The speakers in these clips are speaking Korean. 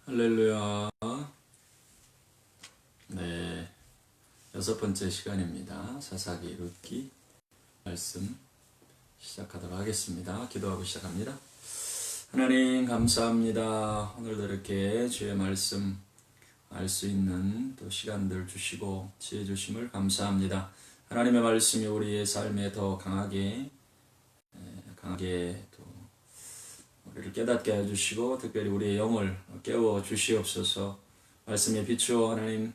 할렐루야. 네, 6번째 시간입니다. 사사기 룻기 말씀 시작하도록 하겠습니다. 기도하고 시작합니다. 하나님 감사합니다. 오늘도 이렇게 주의 말씀 알 수 있는 또 시간들 주시고 지혜 주심을 감사합니다. 하나님의 말씀이 우리의 삶에 더 강하게 또 우리를 깨닫게 해주시고 특별히 우리의 영을 깨워 주시옵소서. 말씀에 비추어 하나님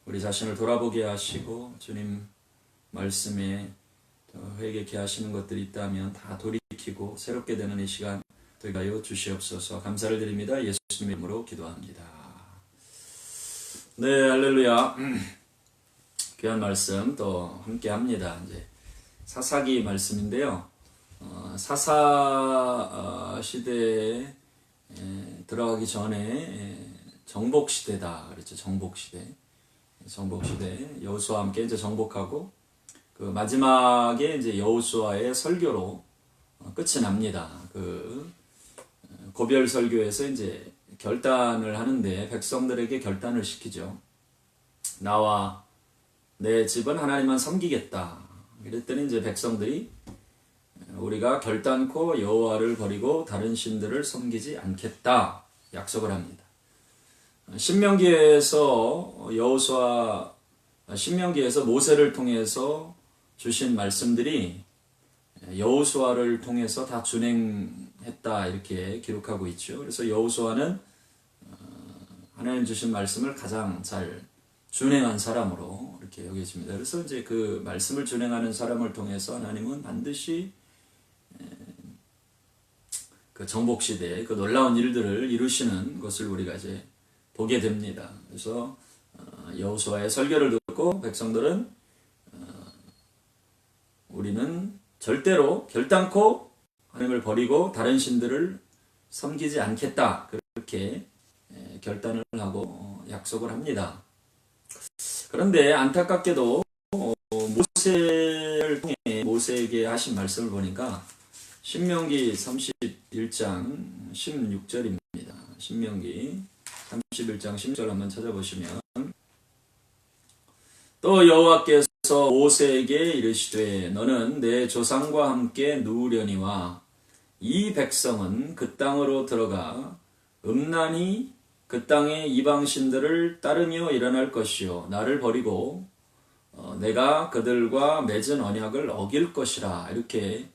우리 자신을 돌아보게 하시고 주님 말씀에 회개케 하시는 것들이 있다면 다 돌이키고 새롭게 되는 이 시간 되게 하여 주시옵소서. 감사를 드립니다. 예수님의 이름으로 기도합니다. 네, 할렐루야. 귀한 말씀 또 함께 합니다. 이제 사사기 말씀인데요. 사사 시대에 들어가기 전에 정복 시대다 그랬죠. 정복 시대 여호수아와 함께 이제 정복하고 그 마지막에 이제 여호수아의 설교로 끝이 납니다. 그 고별 설교에서 이제 결단을 하는데 백성들에게 결단을 시키죠. 나와 내 집은 하나님만 섬기겠다. 그랬더니 이제 백성들이 우리가 결단코 여호와를 버리고 다른 신들을 섬기지 않겠다 약속을 합니다. 신명기에서 모세를 통해서 주신 말씀들이 여호수아를 통해서 다 준행했다 이렇게 기록하고 있죠. 그래서 여호수아는 하나님 주신 말씀을 가장 잘 준행한 사람으로 이렇게 여겨집니다. 그래서 이제 그 말씀을 준행하는 사람을 통해서 하나님은 반드시 그 정복시대에 그 놀라운 일들을 이루시는 것을 우리가 이제 보게 됩니다. 그래서 여호수아의 설교를 듣고 백성들은 우리는 절대로 결단코 하나님을 버리고 다른 신들을 섬기지 않겠다. 그렇게 결단을 하고 약속을 합니다. 그런데 안타깝게도 모세를 통해 모세에게 하신 말씀을 보니까 신명기 31장 16절입니다. 신명기 31장 16절 한번 찾아보시면 또 여호와께서 모세에게 이르시되 너는 내 조상과 함께 누우려니와 이 백성은 그 땅으로 들어가 음란히 그 땅의 이방신들을 따르며 일어날 것이요 나를 버리고 내가 그들과 맺은 언약을 어길 것이라 이렇게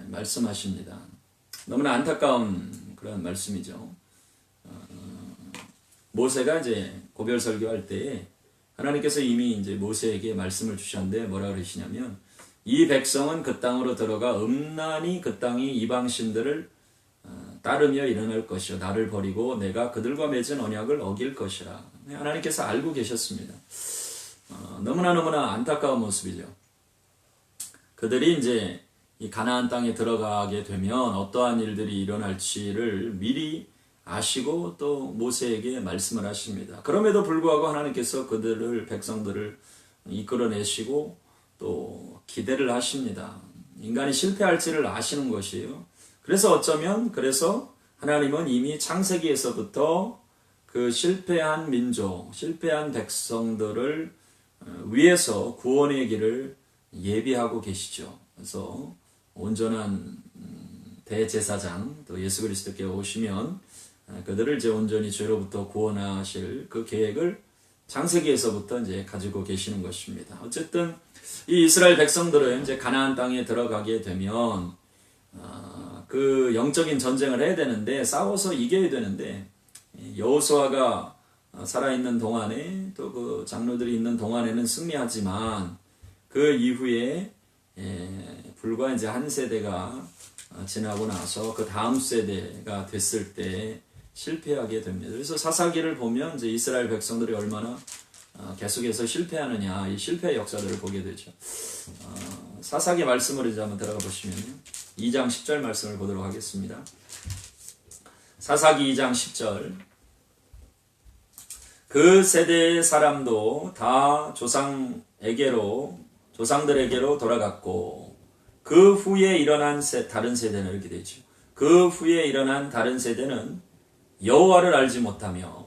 말씀하십니다. 너무나 안타까운 그런 말씀이죠. 모세가 이제 고별 설교할 때에 하나님께서 이미 이제 모세에게 말씀을 주셨는데 뭐라 그러시냐면 이 백성은 그 땅으로 들어가 음란히 그 땅의 이방신들을 따르며 일어날 것이요 나를 버리고 내가 그들과 맺은 언약을 어길 것이라. 하나님께서 알고 계셨습니다. 너무나 안타까운 모습이죠. 그들이 이제 이 가나안 땅에 들어가게 되면 어떠한 일들이 일어날지를 미리 아시고 또 모세에게 말씀을 하십니다. 그럼에도 불구하고 하나님께서 백성들을 이끌어내시고 또 기대를 하십니다. 인간이 실패할지를 아시는 것이에요. 그래서 하나님은 이미 창세기에서부터 그 실패한 민족, 실패한 백성들을 위해서 구원의 길을 예비하고 계시죠. 그래서 온전한 대제사장 또 예수 그리스도께 오시면 그들을 이제 온전히 죄로부터 구원하실 그 계획을 창세기에서부터 이제 가지고 계시는 것입니다. 어쨌든 이 이스라엘 백성들은 이제 가나안 땅에 들어가게 되면 그 영적인 전쟁을 해야 되는데 싸워서 이겨야 되는데 여호수아가 살아있는 동안에 또 그 장로들이 있는 동안에는 승리하지만 그 이후에 불과 이제 한 세대가 지나고 나서 그 다음 세대가 됐을 때 실패하게 됩니다. 그래서 사사기를 보면 이제 이스라엘 백성들이 얼마나 계속해서 실패하느냐 이 실패의 역사들을 보게 되죠. 사사기 말씀으로 이제 한번 들어가 보시면요. 2장 10절 말씀을 보도록 하겠습니다. 사사기 2장 10절 그 세대의 사람도 다 조상들에게로 돌아갔고 그 후에 일어난 다른 세대는 이렇게 되죠. 그 후에 일어난 다른 세대는 여호와를 알지 못하며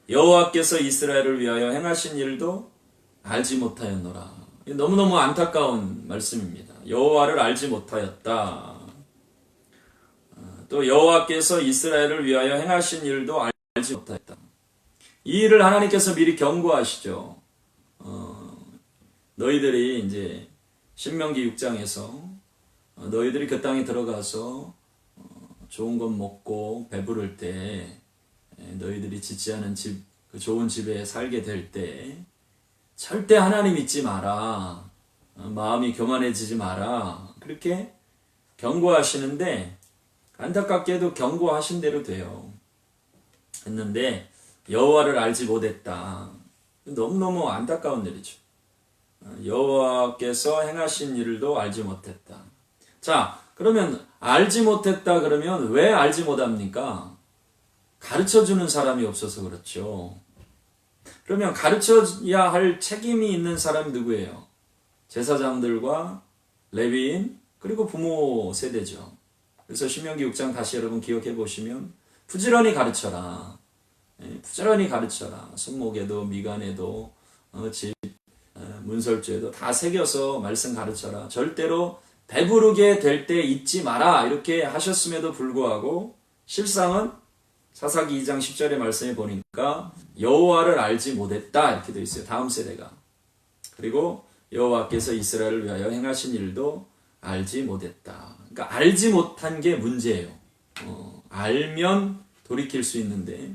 여호와께서 이스라엘을 위하여 행하신 일도 알지 못하였노라. 너무너무 안타까운 말씀입니다. 여호와를 알지 못하였다. 또 여호와께서 이스라엘을 위하여 행하신 일도 알지 못하였다. 이 일을 하나님께서 미리 경고하시죠. 너희들이 이제 신명기 6장에서 너희들이 그 땅에 들어가서 좋은 것 먹고 배부를 때 너희들이 짓지 않은 집, 그 좋은 집에 살게 될 때 절대 하나님 잊지 마라. 마음이 교만해지지 마라. 그렇게 경고하시는데 안타깝게도 경고하신 대로 돼요. 했는데 여호와를 알지 못했다. 너무너무 안타까운 일이죠. 여호와께서 행하신 일도 알지 못했다. 자, 그러면 알지 못했다 그러면 왜 알지 못합니까? 가르쳐주는 사람이 없어서 그렇죠. 그러면 가르쳐야 할 책임이 있는 사람이 누구예요? 제사장들과 레위인 그리고 부모 세대죠. 그래서 신명기 6장 다시 여러분 기억해 보시면 부지런히 가르쳐라. 부지런히 가르쳐라. 손목에도 미간에도 집 문설주에도 다 새겨서 말씀 가르쳐라. 절대로 배부르게 될 때 잊지 마라. 이렇게 하셨음에도 불구하고 실상은 사사기 2장 10절의 말씀에 보니까 여호와를 알지 못했다 이렇게 되어 있어요. 다음 세대가. 그리고 여호와께서 이스라엘을 위하여 행하신 일도 알지 못했다. 그러니까 알지 못한 게 문제예요. 알면 돌이킬 수 있는데,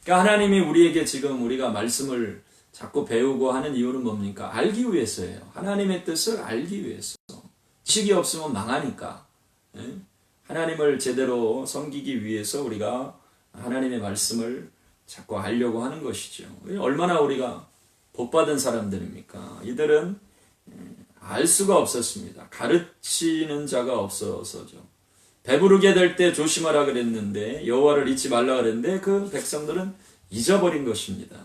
그러니까 하나님이 우리에게 지금 우리가 말씀을 자꾸 배우고 하는 이유는 뭡니까? 알기 위해서예요. 하나님의 뜻을 알기 위해서. 지식이 없으면 망하니까. 하나님을 제대로 섬기기 위해서 우리가 하나님의 말씀을 자꾸 알려고 하는 것이죠. 얼마나 우리가 복받은 사람들입니까? 이들은 알 수가 없었습니다. 가르치는 자가 없어서죠. 배부르게 될 때 조심하라 그랬는데 여호와를 잊지 말라 그랬는데 그 백성들은 잊어버린 것입니다.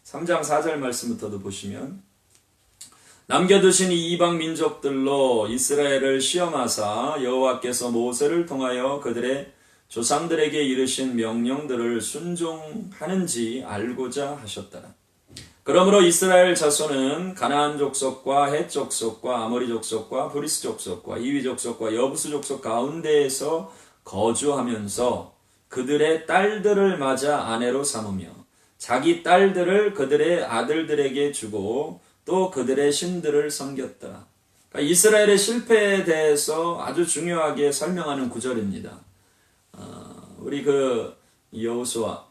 3장 4절 말씀부터도 보시면 남겨두신 이 이방 민족들로 이스라엘을 시험하사 여호와께서 모세를 통하여 그들의 조상들에게 이르신 명령들을 순종하는지 알고자 하셨더라. 그러므로 이스라엘 자손은 가나안 족속과 헷 족속과 아모리 족속과 브리스 족속과 이위 족속과 여부수 족속 가운데에서 거주하면서 그들의 딸들을 맞아 아내로 삼으며 자기 딸들을 그들의 아들들에게 주고 또 그들의 신들을 섬겼다. 그러니까 이스라엘의 실패에 대해서 아주 중요하게 설명하는 구절입니다. 우리 그 여호수아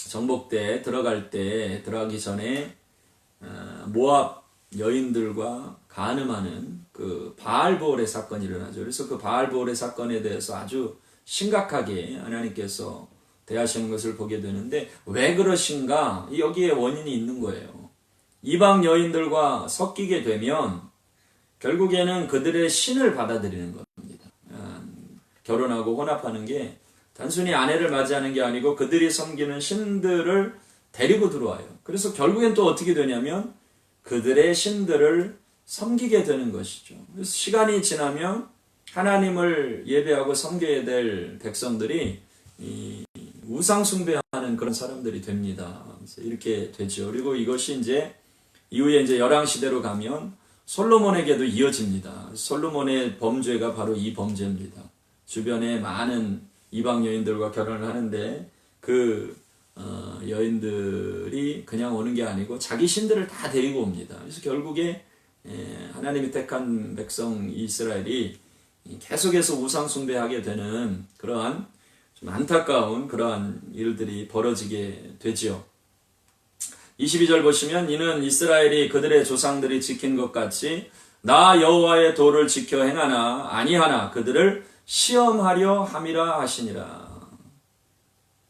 정복대 들어가기 전에 모압 여인들과 간음하는 그 바알보올의 사건이 일어나죠. 그래서 그 바알보올의 사건에 대해서 아주 심각하게 하나님께서 대하시는 것을 보게 되는데 왜 그러신가? 여기에 원인이 있는 거예요. 이방 여인들과 섞이게 되면 결국에는 그들의 신을 받아들이는 겁니다. 결혼하고 혼합하는 게 단순히 아내를 맞이하는 게 아니고 그들이 섬기는 신들을 데리고 들어와요. 그래서 결국엔 또 어떻게 되냐면 그들의 신들을 섬기게 되는 것이죠. 그래서 시간이 지나면 하나님을 예배하고 섬겨야 될 백성들이 우상 숭배하는 그런 사람들이 됩니다. 그래서 이렇게 되죠. 그리고 이것이 이제 이후에 이제 열왕 시대로 가면 솔로몬에게도 이어집니다. 솔로몬의 범죄가 바로 이 범죄입니다. 주변에 많은 이방 여인들과 결혼을 하는데 그 여인들이 그냥 오는 게 아니고 자기 신들을 다 데리고 옵니다. 그래서 결국에 하나님이 택한 백성 이스라엘이 계속해서 우상 숭배하게 되는 그러한 좀 안타까운 그러한 일들이 벌어지게 되지요. 22절 보시면 이는 이스라엘이 그들의 조상들이 지킨 것 같이 나 여호와의 도를 지켜 행하나 아니하나 그들을 시험하려 함이라 하시니라.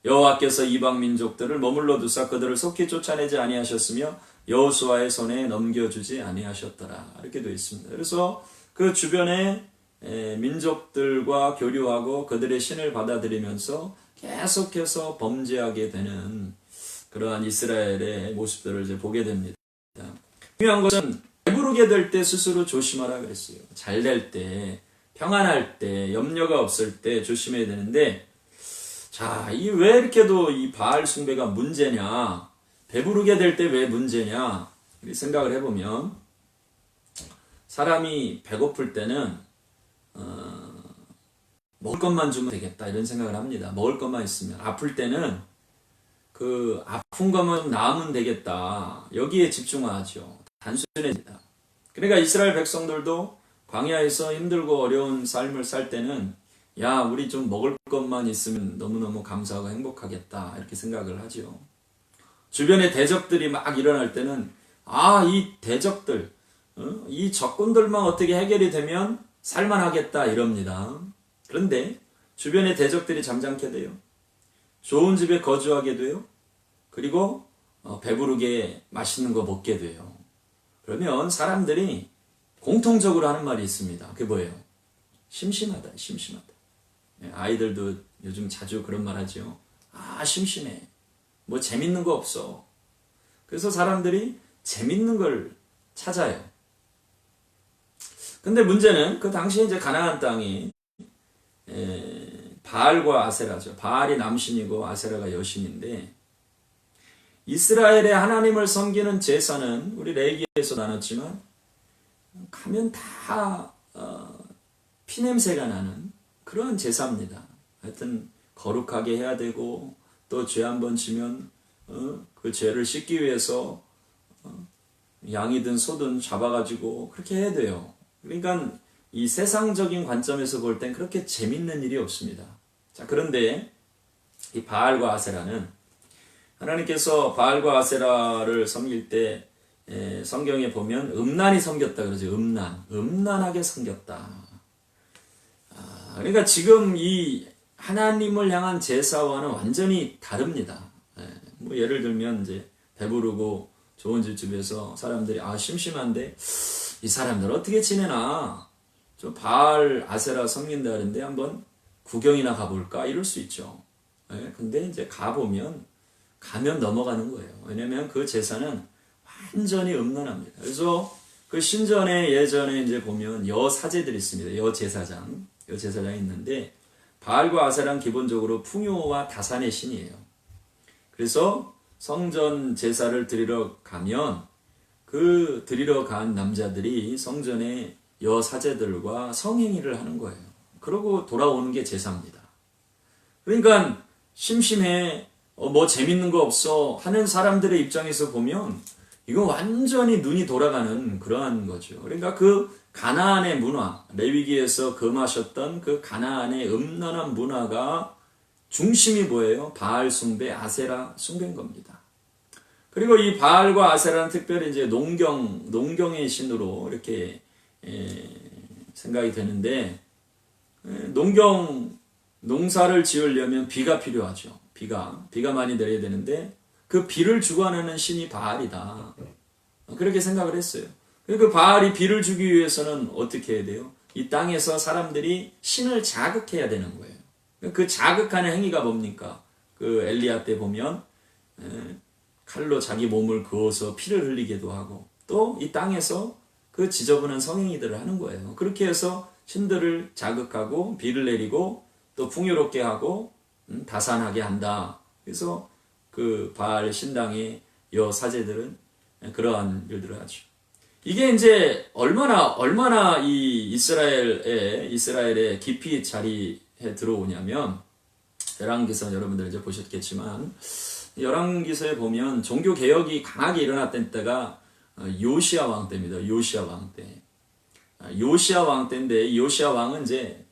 여호와께서 이방 민족들을 머물러 두사 그들을 속히 쫓아내지 아니하셨으며 여호수아의 손에 넘겨주지 아니하셨더라. 이렇게 되어 있습니다. 그래서 그 주변의 민족들과 교류하고 그들의 신을 받아들이면서 계속해서 범죄하게 되는 그러한 이스라엘의 모습들을 이제 보게 됩니다. 중요한 것은 배부르게 될 때 스스로 조심하라 그랬어요. 잘 될 때, 평안할 때, 염려가 없을 때 조심해야 되는데 자, 이 왜 이렇게도 이 바알 숭배가 문제냐? 배부르게 될 때 왜 문제냐? 생각을 해보면 사람이 배고플 때는 먹을 것만 주면 되겠다 이런 생각을 합니다. 먹을 것만 있으면. 아플 때는 그 아픈 것만 나으면 되겠다. 여기에 집중하죠. 단순해집니다. 그러니까 이스라엘 백성들도 광야에서 힘들고 어려운 삶을 살 때는 야, 우리 좀 먹을 것만 있으면 너무너무 감사하고 행복하겠다 이렇게 생각을 하죠. 주변에 대적들이 막 일어날 때는 이 대적들, 이 적군들만 어떻게 해결이 되면 살만하겠다 이럽니다. 그런데 주변에 대적들이 잠잠게 돼요. 좋은 집에 거주하게 돼요. 그리고 배부르게 맛있는 거 먹게 돼요. 그러면 사람들이 공통적으로 하는 말이 있습니다. 그게 뭐예요? 심심하다, 심심하다. 아이들도 요즘 자주 그런 말 하죠. 심심해. 뭐 재밌는 거 없어. 그래서 사람들이 재밌는 걸 찾아요. 근데 문제는 그 당시에 이제 가나안 땅이 바알과 아세라죠. 바알이 남신이고 아세라가 여신인데 이스라엘의 하나님을 섬기는 제사는 우리 레위기에서 나눴지만 가면 다 피냄새가 나는 그런 제사입니다. 하여튼 거룩하게 해야 되고 또 죄 한 번 지면 그 죄를 씻기 위해서 양이든 소든 잡아가지고 그렇게 해야 돼요. 그러니까 이 세상적인 관점에서 볼 땐 그렇게 재밌는 일이 없습니다. 자, 그런데 이 바알과 아세라는 하나님께서 바알과 아세라를 섬길 때 성경에 보면 음란히 섬겼다 그러죠. 음란하게 섬겼다. 그러니까 지금 이 하나님을 향한 제사와는 완전히 다릅니다. 뭐 예를 들면 이제 배부르고 좋은 집에서 사람들이 심심한데 이 사람들 어떻게 지내나 좀 바알 아세라 섬긴다 그러는데 한번 구경이나 가볼까 이럴 수 있죠. 근데 이제 가면 넘어가는 거예요. 왜냐면 그 제사는 완전히 음란합니다. 그래서 그 신전에 예전에 이제 보면 여사제들이 있습니다. 여제사장이 있는데 바알과 아세라는 기본적으로 풍요와 다산의 신이에요. 그래서 성전 제사를 드리러 가면 그 드리러 간 남자들이 성전에 여사제들과 성행위를 하는 거예요. 그러고 돌아오는 게 제사입니다. 그러니까 심심해, 뭐 재밌는 거 없어 하는 사람들의 입장에서 보면 이건 완전히 눈이 돌아가는 그러한 거죠. 그러니까 그 가나안의 문화, 레위기에서 금하셨던 그 가나안의 음란한 문화가 중심이 뭐예요? 바알 숭배, 아세라 숭배인 겁니다. 그리고 이 바알과 아세라는 특별히 이제 농경의 신으로 이렇게 생각이 되는데 농사를 지으려면 비가 필요하죠. 비가 많이 내려야 되는데 그 비를 주관하는 신이 바알이다. 그렇게 생각을 했어요. 그 바알이 비를 주기 위해서는 어떻게 해야 돼요? 이 땅에서 사람들이 신을 자극해야 되는 거예요. 그 자극하는 행위가 뭡니까? 그 엘리야 때 보면 칼로 자기 몸을 그어서 피를 흘리기도 하고 또 이 땅에서 그 지저분한 성행위들을 하는 거예요. 그렇게 해서 신들을 자극하고 비를 내리고 또 풍요롭게 하고 다산하게 한다. 그래서 그 바알 신당의 여사제들은 그러한 일들을 하죠. 이게 이제 얼마나 이 이스라엘에 깊이 자리해 들어오냐면 열왕기서 여러분들 이제 보셨겠지만 열왕기서에 보면 종교 개혁이 강하게 일어났던 때가 요시야 왕 때입니다. 요시야 왕 때. 요시야 왕 때인데 요시야 왕은 이제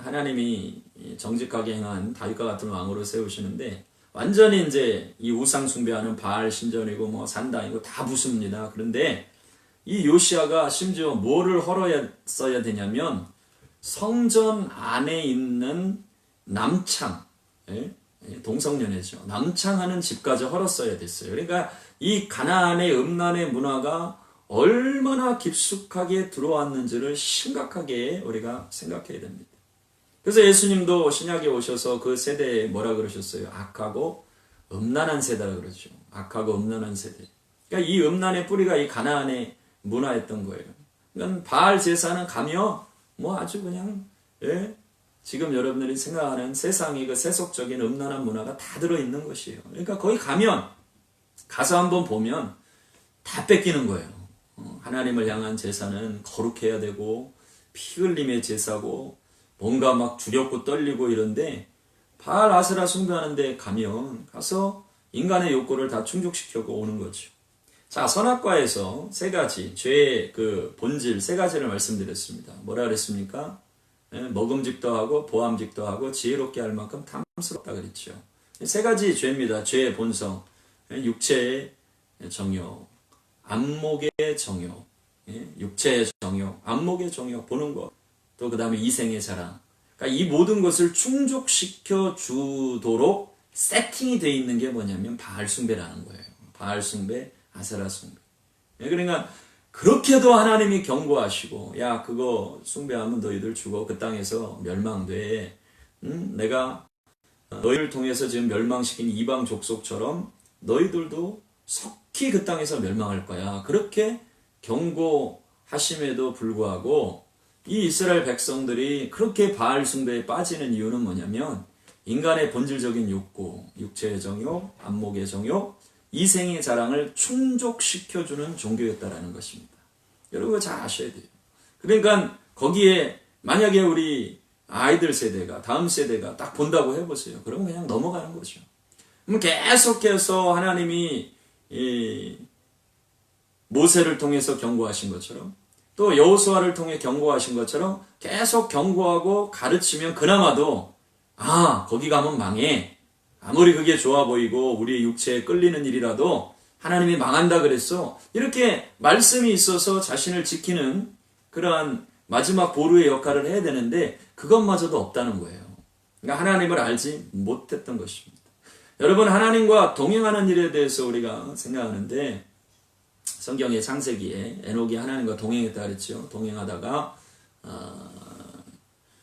하나님이 정직하게 행한 다윗과 같은 왕으로 세우시는데 완전히 이제 이 우상 숭배하는 바알 신전이고 뭐 산당이고 다 부숩니다. 그런데 이 요시야가 심지어 뭐를 헐어야 되냐면 성전 안에 있는 남창, 동성연애죠. 남창하는 집까지 헐었어야 됐어요. 그러니까 이 가나안의 음란의 문화가 얼마나 깊숙하게 들어왔는지를 심각하게 우리가 생각해야 됩니다. 그래서 예수님도 신약에 오셔서 그 세대에 뭐라 그러셨어요? 악하고 음란한 세대라 그러죠. 악하고 음란한 세대. 그러니까 이 음란의 뿌리가 이 가나안의 문화였던 거예요. 그러니까 바알 제사는 가며 뭐 아주 그냥 지금 여러분들이 생각하는 세상의 그 세속적인 음란한 문화가 다 들어있는 것이에요. 그러니까 거기 가서 한번 보면 다 뺏기는 거예요. 하나님을 향한 제사는 거룩해야 되고 피 흘림의 제사고 뭔가 막 두렵고 떨리고 이런데 바알 아세라 숭배하는데 가서 인간의 욕구를 다 충족시켜 오는 거죠. 자, 선악과에서 세 가지 죄의 그 본질 세 가지를 말씀드렸습니다. 뭐라 그랬습니까? 먹음직도 하고 보암직도 하고 지혜롭게 할 만큼 탐스럽다 그랬죠. 세 가지 죄입니다. 죄의 본성, 육체의 정욕, 안목의 정욕, 육체의 정욕, 안목의 정욕 보는 것, 또 그 다음에 이생의 자랑. 그러니까 이 모든 것을 충족시켜 주도록 세팅이 되어 있는 게 뭐냐면 바알 숭배라는 거예요. 바알 숭배, 아세라 숭배. 그러니까 그렇게도 하나님이 경고하시고, 야, 그거 숭배하면 너희들 죽어. 그 땅에서 멸망돼. 내가 너희를 통해서 지금 멸망시킨 이방 족속처럼 너희들도 속히 그 땅에서 멸망할 거야. 그렇게 경고하심에도 불구하고 이 이스라엘 백성들이 그렇게 바알 숭배에 빠지는 이유는 뭐냐면 인간의 본질적인 욕구, 육체의 정욕, 안목의 정욕, 이생의 자랑을 충족시켜주는 종교였다라는 것입니다. 여러분 잘 아셔야 돼요. 그러니까 거기에 만약에 우리 아이들 세대가 다음 세대가 딱 본다고 해보세요. 그러면 그냥 넘어가는 거죠. 그럼 계속해서 하나님이 모세를 통해서 경고하신 것처럼 또 여호수아를 통해 경고하신 것처럼 계속 경고하고 가르치면 그나마도 거기 가면 망해. 아무리 그게 좋아 보이고 우리의 육체에 끌리는 일이라도 하나님이 망한다 그랬어. 이렇게 말씀이 있어서 자신을 지키는 그러한 마지막 보루의 역할을 해야 되는데 그것마저도 없다는 거예요. 그러니까 하나님을 알지 못했던 것입니다. 여러분 하나님과 동행하는 일에 대해서 우리가 생각하는데 성경의 창세기에 에녹이 하나님과 동행했다 그랬죠. 동행하다가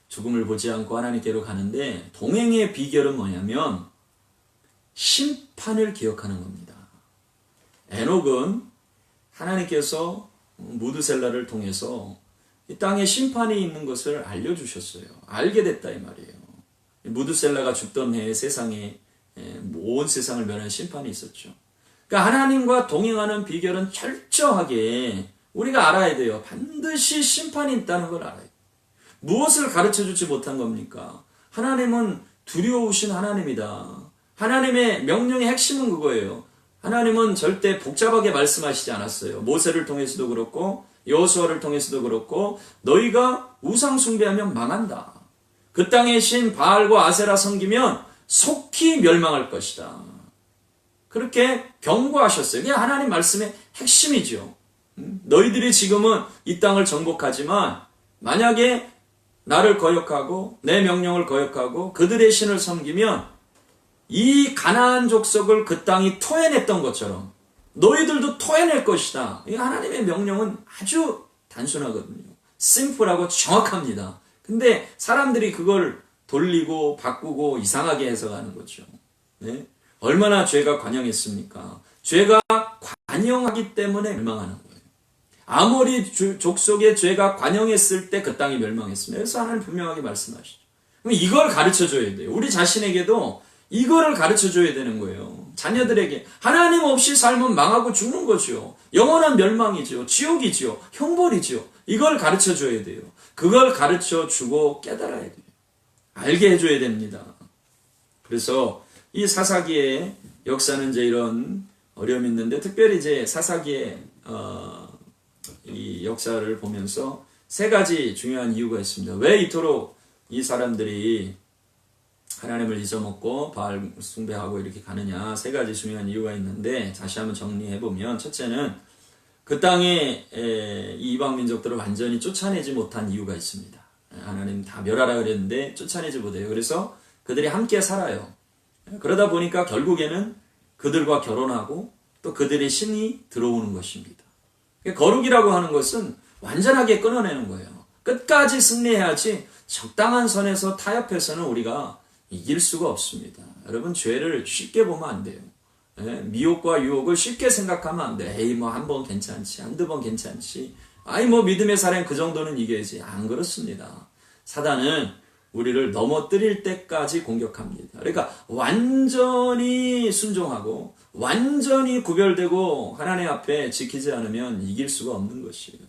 죽음을 보지 않고 하나님께로 가는데 동행의 비결은 뭐냐면 심판을 기억하는 겁니다. 에녹은 하나님께서 무드셀라를 통해서 이 땅에 심판이 있는 것을 알려주셨어요. 알게 됐다 이 말이에요. 무드셀라가 죽던 해에 세상에 온 세상을 멸한 심판이 있었죠. 그러니까 하나님과 동행하는 비결은 철저하게 우리가 알아야 돼요. 반드시 심판이 있다는 걸 알아야 돼요. 무엇을 가르쳐주지 못한 겁니까? 하나님은 두려우신 하나님이다. 하나님의 명령의 핵심은 그거예요. 하나님은 절대 복잡하게 말씀하시지 않았어요. 모세를 통해서도 그렇고 여호수아를 통해서도 그렇고 너희가 우상 숭배하면 망한다. 그 땅의 신 바알과 아세라 섬기면 속히 멸망할 것이다. 그렇게 경고하셨어요. 그게 하나님 말씀의 핵심이죠. 너희들이 지금은 이 땅을 정복하지만 만약에 나를 거역하고 내 명령을 거역하고 그들의 신을 섬기면 이 가나안 족속을 그 땅이 토해냈던 것처럼 너희들도 토해낼 것이다. 이 하나님의 명령은 아주 단순하거든요. 심플하고 정확합니다. 근데 사람들이 그걸 돌리고 바꾸고 이상하게 해석하는 거죠. 네? 얼마나 죄가 관영했습니까? 죄가 관영하기 때문에 멸망하는 거예요. 아모리 족속의 죄가 관영했을 때 그 땅이 멸망했습니다. 그래서 하나님 분명하게 말씀하시죠. 그럼 이걸 가르쳐줘야 돼요. 우리 자신에게도 이거를 가르쳐줘야 되는 거예요. 자녀들에게 하나님 없이 살면 망하고 죽는 거죠. 영원한 멸망이죠. 지옥이죠. 형벌이죠. 이걸 가르쳐줘야 돼요. 그걸 가르쳐주고 깨달아야 돼요. 알게 해줘야 됩니다. 그래서 이 사사기의 역사는 이제 이런 어려움이 있는데 특별히 이제 사사기의 이 역사를 보면서 세 가지 중요한 이유가 있습니다. 왜 이토록 이 사람들이 하나님을 잊어먹고 바알 숭배하고 이렇게 가느냐. 세 가지 중요한 이유가 있는데 다시 한번 정리해보면 첫째는 그 땅에 이 이방 민족들을 완전히 쫓아내지 못한 이유가 있습니다. 하나님 다 멸하라 그랬는데 쫓아내지 못해요. 그래서 그들이 함께 살아요. 그러다 보니까 결국에는 그들과 결혼하고 또 그들의 신이 들어오는 것입니다. 거룩이라고 하는 것은 완전하게 끊어내는 거예요. 끝까지 승리해야지 적당한 선에서 타협해서는 우리가 이길 수가 없습니다. 여러분 죄를 쉽게 보면 안 돼요. 미혹과 유혹을 쉽게 생각하면 안 돼. 에이 뭐 한 번 괜찮지, 한두 번 괜찮지. 아이 뭐 믿음의 사람 그 정도는 이겨야지. 안 그렇습니다. 사단은 우리를 넘어뜨릴 때까지 공격합니다. 그러니까 완전히 순종하고 완전히 구별되고 하나님 앞에 지키지 않으면 이길 수가 없는 것이에요.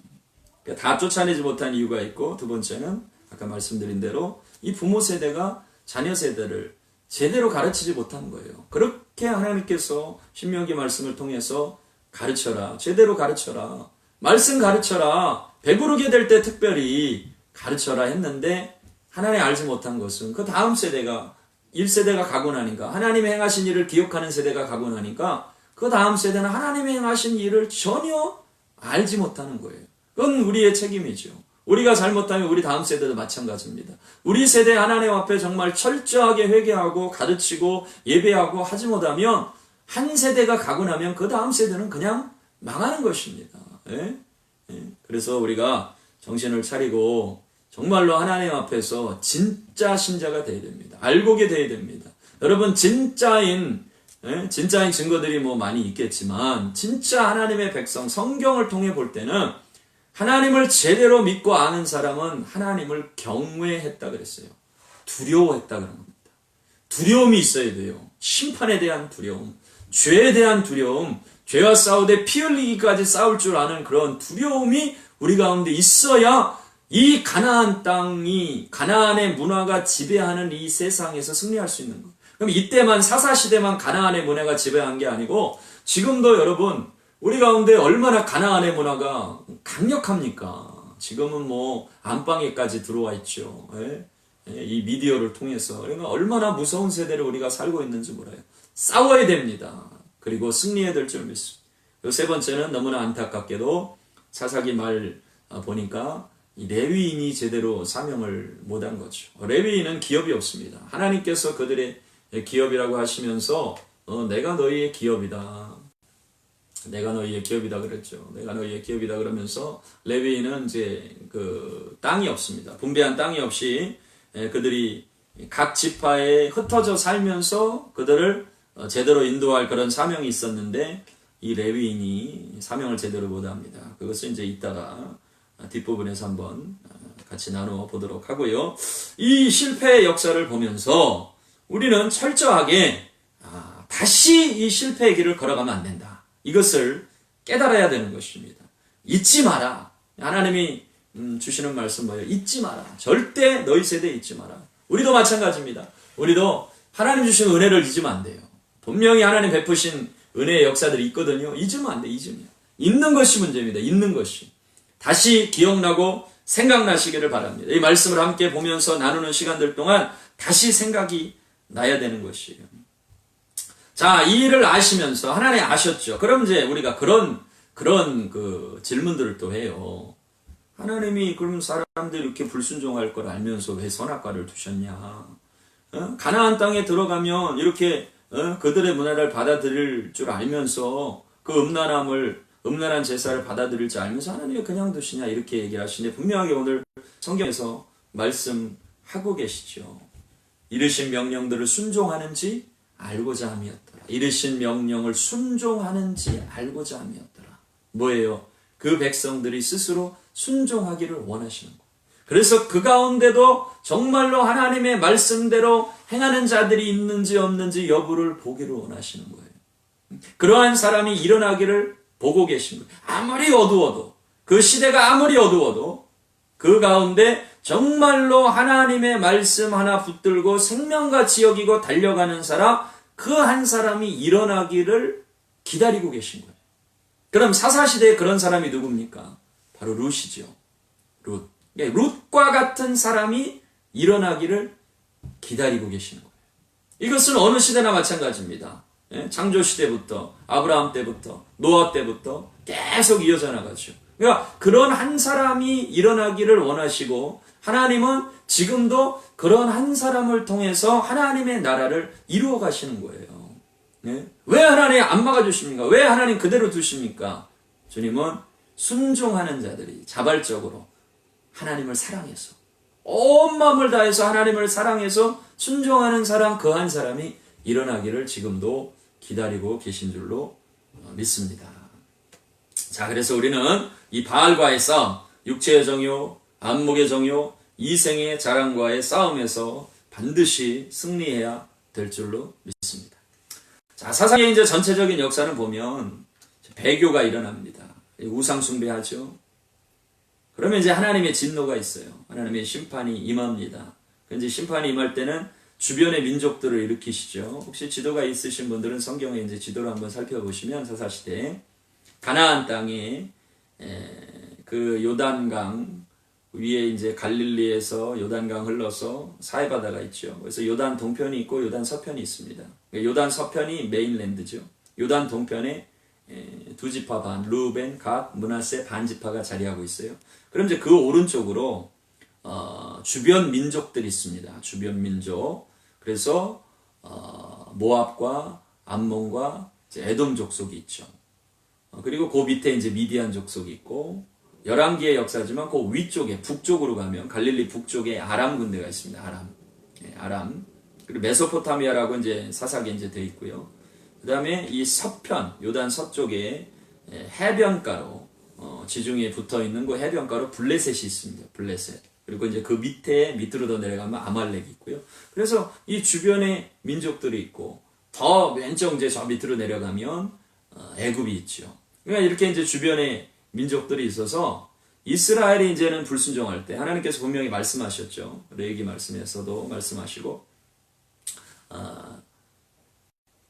그러니까 다 쫓아내지 못한 이유가 있고, 두 번째는 아까 말씀드린 대로 이 부모 세대가 자녀 세대를 제대로 가르치지 못한 거예요. 그렇게 하나님께서 신명기 말씀을 통해서 가르쳐라, 제대로 가르쳐라, 말씀 가르쳐라, 배부르게 될 때 특별히 가르쳐라 했는데, 하나님 알지 못한 것은 그 다음 세대가 1세대가 가고 나니까, 하나님의 행하신 일을 기억하는 세대가 가고 나니까 그 다음 세대는 하나님의 행하신 일을 전혀 알지 못하는 거예요. 그건 우리의 책임이죠. 우리가 잘못하면 우리 다음 세대도 마찬가지입니다. 우리 세대 하나님 앞에 정말 철저하게 회개하고 가르치고 예배하고 하지 못하면, 한 세대가 가고 나면 그 다음 세대는 그냥 망하는 것입니다. 예? 예. 그래서 우리가 정신을 차리고 정말로 하나님 앞에서 진짜 신자가 되어야 됩니다. 알고게 되어야 됩니다. 여러분, 진짜인 증거들이 뭐 많이 있겠지만, 진짜 하나님의 백성, 성경을 통해 볼 때는 하나님을 제대로 믿고 아는 사람은 하나님을 경외했다 그랬어요. 두려워했다 그런 겁니다. 두려움이 있어야 돼요. 심판에 대한 두려움, 죄에 대한 두려움, 죄와 싸우되 피 흘리기까지 싸울 줄 아는 그런 두려움이 우리 가운데 있어야 이 가나안 땅이, 가나안의 문화가 지배하는 이 세상에서 승리할 수 있는 거예요. 그럼 이때만, 사사시대만 가나안의 문화가 지배한 게 아니고, 지금도 여러분, 우리 가운데 얼마나 가나안의 문화가 강력합니까? 지금은 뭐 안방에까지 들어와 있죠. 예? 이 미디어를 통해서. 그러니까 얼마나 무서운 세대를 우리가 살고 있는지 몰라요. 싸워야 됩니다. 그리고 승리해야 될 줄 믿습니다. 세 번째는 너무나 안타깝게도 사사기 말 보니까 이 레위인이 제대로 사명을 못한 거죠. 레위인은 기업이 없습니다. 하나님께서 그들의 기업이라고 하시면서 내가 너희의 기업이다. 내가 너희의 기업이다 그랬죠. 내가 너희의 기업이다 그러면서 레위인은 이제 그 땅이 없습니다. 분배한 땅이 없이 그들이 각 지파에 흩어져 살면서 그들을 제대로 인도할 그런 사명이 있었는데, 이 레위인이 사명을 제대로 못합니다. 그것은 이제 이따가 뒷부분에서 한번 같이 나누어 보도록 하고요. 이 실패의 역사를 보면서 우리는 철저하게 다시 이 실패의 길을 걸어가면 안 된다. 이것을 깨달아야 되는 것입니다. 잊지 마라. 하나님이 주시는 말씀 뭐예요? 잊지 마라. 절대 너희 세대에 잊지 마라. 우리도 마찬가지입니다. 우리도 하나님 주신 은혜를 잊으면 안 돼요. 분명히 하나님 베푸신 은혜의 역사들이 있거든요. 잊으면 안 돼. 잊으면. 잊는 것이 문제입니다. 잊는 것이. 다시 기억나고 생각나시기를 바랍니다. 이 말씀을 함께 보면서 나누는 시간들 동안 다시 생각이 나야 되는 것이에요. 자, 이 일을 아시면서, 하나님 아셨죠. 그럼 이제 우리가 그런 그 질문들을 또 해요. 하나님이 그럼 사람들이 이렇게 불순종할 걸 알면서 왜 선악과를 두셨냐? 가나안 땅에 들어가면 이렇게 그들의 문화를 받아들일 줄 알면서, 그 음란한 제사를 받아들일 줄 알면서 하나님이 그냥 두시냐? 이렇게 얘기하시는데, 분명하게 오늘 성경에서 말씀하고 계시죠. 이르신 명령들을 순종하는지 알고자 함이었더라. 이르신 명령을 순종하는지 알고자 함이었더라. 뭐예요? 그 백성들이 스스로 순종하기를 원하시는 거예요. 그래서 그 가운데도 정말로 하나님의 말씀대로 행하는 자들이 있는지 없는지 여부를 보기를 원하시는 거예요. 그러한 사람이 일어나기를 보고 계신 거예요. 아무리 어두워도, 그 시대가 아무리 어두워도 그 가운데 정말로 하나님의 말씀 하나 붙들고 생명같이 여기고 달려가는 사람, 그 한 사람이 일어나기를 기다리고 계신 거예요. 그럼 사사시대에 그런 사람이 누굽니까? 바로 룻이죠. 룻. 룻과 같은 사람이 일어나기를 기다리고 계시는 거예요. 이것은 어느 시대나 마찬가지입니다. 창조시대부터, 아브라함 때부터, 노아 때부터 계속 이어져 나가죠. 그러니까 그런 한 사람이 일어나기를 원하시고, 하나님은 지금도 그런 한 사람을 통해서 하나님의 나라를 이루어 가시는 거예요. 왜 하나님 안 막아주십니까? 왜 하나님 그대로 두십니까? 주님은 순종하는 자들이 자발적으로 하나님을 사랑해서, 온 마음을 다해서 하나님을 사랑해서 순종하는 사람, 그 한 사람이 일어나기를 지금도 기다리고 계신 줄로 믿습니다. 자, 그래서 우리는 이 바알과의 싸움, 육체의 정욕, 안목의 정욕, 이생의 자랑과의 싸움에서 반드시 승리해야 될 줄로 믿습니다. 자, 사상의 이제 전체적인 역사를 보면 배교가 일어납니다. 우상 숭배하죠. 그러면 이제 하나님의 진노가 있어요. 하나님의 심판이 임합니다. 이제 심판이 임할 때는 주변의 민족들을 일으키시죠. 혹시 지도가 있으신 분들은 성경에 이제 지도를 한번 살펴보시면 사사시대 가나안 땅에 그 요단강 위에 이제 갈릴리에서 요단강 흘러서 사해바다가 있죠. 그래서 요단 동편이 있고 요단 서편이 있습니다. 요단 서편이 메인랜드죠. 요단 동편에 두 지파 반, 루벤, 갓, 므낫세 반 지파가 자리하고 있어요. 그럼 이제 그 오른쪽으로 주변 민족들이 있습니다. 주변 민족. 그래서 모압과 암몬과 에돔 족속이 있죠. 그리고 그 밑에 이제 미디안 족속이 있고 11개의 역사지만 그 위쪽에 북쪽으로 가면 갈릴리 북쪽에 아람 군대가 있습니다. 아람. 그리고 메소포타미아라고 이제 사사기에 이제 되어 있고요. 그다음에 이 서편 요단 서쪽에 해변가로 지중해에 붙어 있는 그 해변가로 블레셋이 있습니다. 블레셋. 그리고 이제 그 밑으로 더 내려가면 아말렉이 있고요. 그래서 이 주변에 민족들이 있고 더 왼쪽 이제 저 밑으로 내려가면 애굽이 있죠. 그러니까 이렇게 이제 주변에 민족들이 있어서 이스라엘이 이제는 불순종할 때 하나님께서 분명히 말씀하셨죠. 레위기 말씀에서도 말씀하시고